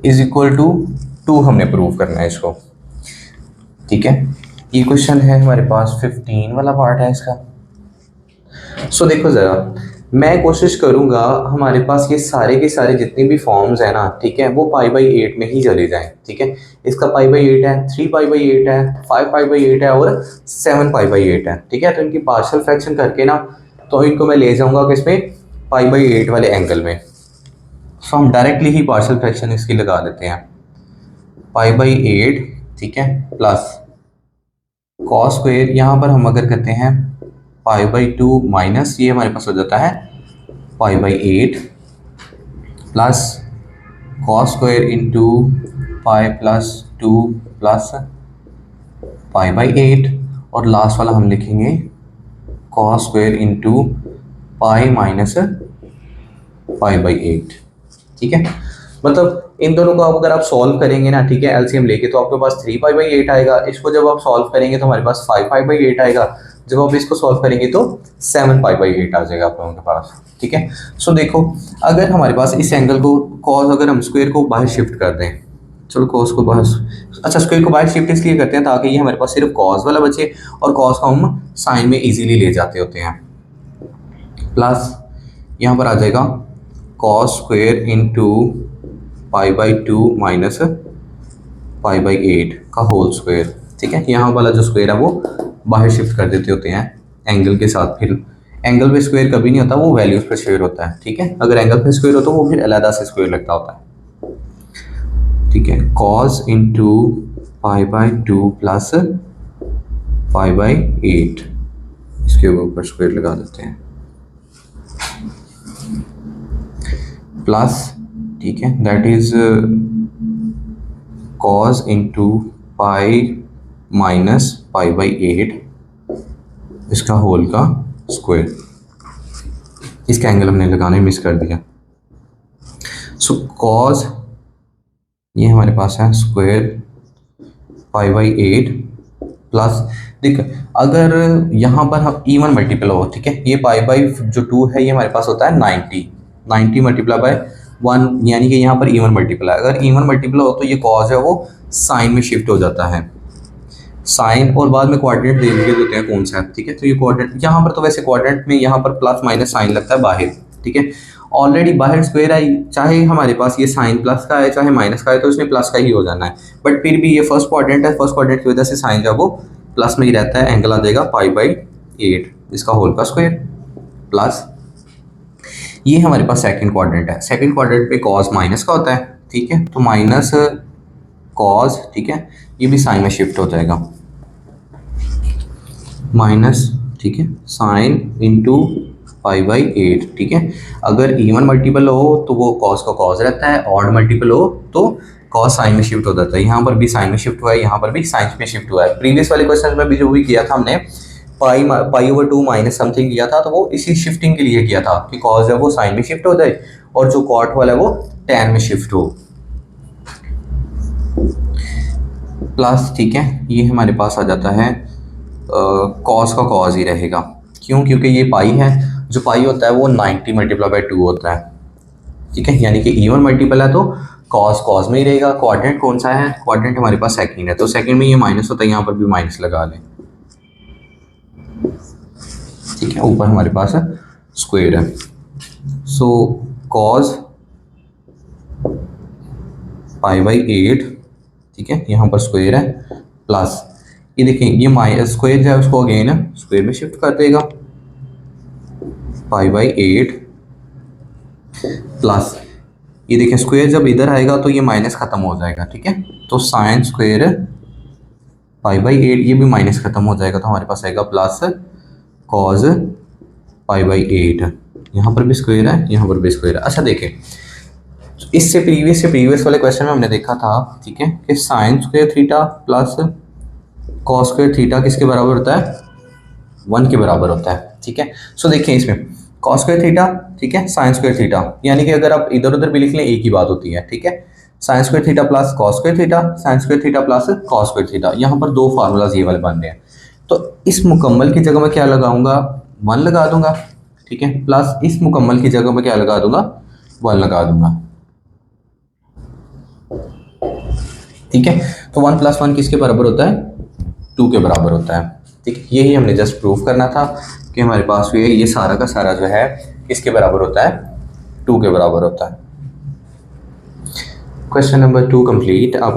is equal to two, हमने prove करना है इसको, ठीक है। ये क्वेश्चन है हमारे पास 15 वाला पार्ट है इसका। सो देखो ज़रा, मैं कोशिश करूँगा हमारे पास ये सारे के सारे जितने भी फॉर्म्स हैं ना, ठीक है, वो पाई बाई एट में ही चले जाएं, ठीक है। इसका पाई बाई एट है, थ्री पाई बाई एट है, फाइव पाई बाई एट है और सेवन पाई बाई एट है, ठीक है। तो इनकी पार्शियल फ्रैक्शन करके ना तो इनको मैं ले जाऊँगा किसमें, पाई बाई एट वाले एंगल में। सो हम डायरेक्टली ही पार्शियल फ्रैक्शन इसकी लगा देते हैं, पाई बाई एट, ठीक है, प्लस कॉस स्क्वायर, यहाँ पर हम अगर करते हैं पाई बाई टू माइनस, ये हमारे पास हो जाता है pi by eight plus cos square into pi plus 2 plus pi by 8, और लास्ट वाला हम लिखेंगे cos square into pi minus pi by 8। ठीक है, मतलब इन दोनों को अगर आप सॉल्व करेंगे ना, ठीक है, एलसीएम लेके, तो आपके पास 3 पाई बाई 8 आएगा। इसको जब आप सॉल्व करेंगे तो हमारे पास 5 पाई बाई 8 आएगा। जब आप इसको सॉल्व करेंगे तो 7 पाई बाई 8 आ जाएगा आप लोगों के पास। ठीक है, सो देखो, अगर हमारे पास इस एंगल को कॉस, अगर हम स्क्वायर को बाहर शिफ्ट कर दें, चलो कॉस को बाहर, अच्छा स्क्वायर को बाहर शिफ्ट इसलिए करते हैं ताकि ये हमारे पास सिर्फ कॉस वाला बचे, और कॉस को हम साइन में इजीली ले जाते होते हैं। प्लस यहाँ पर आ जाएगा cos square into pi by 2 minus pi by 8 का होल स्क्वायर। ठीक है, यहाँ वाला जो स्क्वायर है वो बाहर शिफ्ट कर देते होते हैं एंगल के साथ। फिर एंगल पे स्क्वायर कभी नहीं होता, वो वैल्यूज पे स्क्वायर होता है। ठीक है, अगर एंगल पे स्क्वायर हो तो वो फिर अलग से स्क्वायर लगता होता है। ठीक है, cos into pi by 2 plus pi by 8, इसके ऊपर स्क्वायर लगा देते हैं, प्लस, ठीक है, that is cos into pi minus pi by 8, इसका होल का स्क्वायर। इसका एंगल हमने लगाने मिस कर दिया। सो कॉस, ये हमारे पास है स्क्वायर पाई बाई 8 प्लस, देख अगर यहाँ पर हम इवन मल्टीपल हो, ठीक है, ये पाई बाई जो 2 है ये हमारे पास होता है 90 मल्टीप्लाई बाय 1, यानी कि यहाँ पर इवन मल्टीपल है। अगर इवन मल्टीपल हो तो ये कॉस है वो साइन में शिफ्ट हो जाता है, साइन, और बाद में क्वाड्रेंट दे दिए देते हैं कौन सा है। ठीक है, तो ये क्वाड्रेंट, यहाँ पर तो वैसे क्वाड्रेंट में यहाँ पर प्लस माइनस साइन लगता है बाहर। ठीक है, ऑलरेडी बाहर स्क्वायर है, चाहे हमारे पास ये साइन प्लस का है चाहे माइनस का है, तो इसमें प्लस का ही हो जाना है। बट फिर भी ये फर्स्ट क्वाड्रेंट है, फर्स्ट क्वाड्रेंट की वजह से साइन जो वो प्लस में ही रहता है। एंगल आ जाएगा पाई बाई 8, इसका होल का स्क्वायर, प्लस ये हमारे पास सेकंड क्वाड्रेंट है। सेकंड क्वाड्रेंट पे कॉस माइनस का होता है। ठीक है, तो माइनस कॉस, ठीक है, ये भी साइन में शिफ्ट हो जाएगा, माइनस, ठीक है, साइन इंटू पाई बाई 8। ठीक है, अगर इवन मल्टीपल हो तो वो कॉस का कॉस रहता है, ऑड मल्टीपल हो तो कॉस साइन में शिफ्ट हो जाता है। यहाँ पर भी साइन में शिफ्ट हुआ है, यहाँ पर भी साइन में शिफ्ट हुआ है। प्रीवियस वाले क्वेश्चन में भी जो भी किया था हमने, पाई ओवर 2 माइनस समथिंग किया था, तो वो इसी शिफ्टिंग के लिए किया था कि कॉस है वो साइन में शिफ्ट हो जाए और जो कॉट वाला है वो टैन में शिफ्ट हो, प्लस, ठीक है, ये हमारे पास आ जाता है कॉस का कॉस ही रहेगा। क्यों? क्योंकि ये पाई है, जो पाई होता है वो 90 मल्टीप्लाई बाई 2 होता है। ठीक है, यानी कि इवन मल्टीपल है तो कॉस कॉस में ही रहेगा। क्वाड्रेंट कौन सा है? क्वाड्रेंट हमारे पास सेकंड है, तो सेकंड में ये माइनस होता है, यहाँ पर भी माइनस लगा लें। ठीक है, ऊपर हमारे पास है स्क्वायर है, सो कॉस पाई बाई 8, ठीक है, यहाँ पर स्क्वायर है, प्लस ये देखें, ये माइनस स्क्वायर जो है उसको अगेन स्क्वायर में शिफ्ट कर देगा, पाई बाई 8, प्लस ये देखें स्क्वायर जब इधर आएगा तो ये माइनस खत्म हो जाएगा। ठीक है, तो साइन स्क्वायर पाई बाई 8, ये भी माइनस खत्म हो जाएगा, तो हमारे पास आएगा प्लस कॉज पाई बाई 8। यहाँ पर भी स्क्वायर है, यहाँ पर भी स्क्वायर है। अच्छा देखें, इससे प्रीवियस वाले क्वेश्चन में हमने देखा था, ठीक है, कि sign square theta plus cos square theta किसके बराबर होता है? 1 के बराबर होता है। ठीक है, सो देखिए इसमें कॉस स्क्वायर थीटा, ठीक है, साइन स्क्वायर थीटा, यानी कि अगर आप इधर उधर भी लिख लें एक ही बात होती है। ठीक है, sine square theta plus cos square theta, sign square theta plus cos square theta, यहाँ पर दो फार्मूलाज ये वाले बन रहे हैं। तो इस मुकम्मल की जगह में क्या लगाऊंगा? 1 लगा दूंगा। ठीक है, प्लस इस मुकम्मल की जगह में क्या लगा दूंगा? 1 लगा दूंगा। ठीक है, तो 1 + 1 किसके बराबर होता है? 2 के बराबर होता है। ठीक है, यही हमने जस्ट प्रूव करना था कि हमारे पास ये सारा का सारा जो है किसके बराबर होता है? 2 के बराबर होता है। Question number 2 complete. अब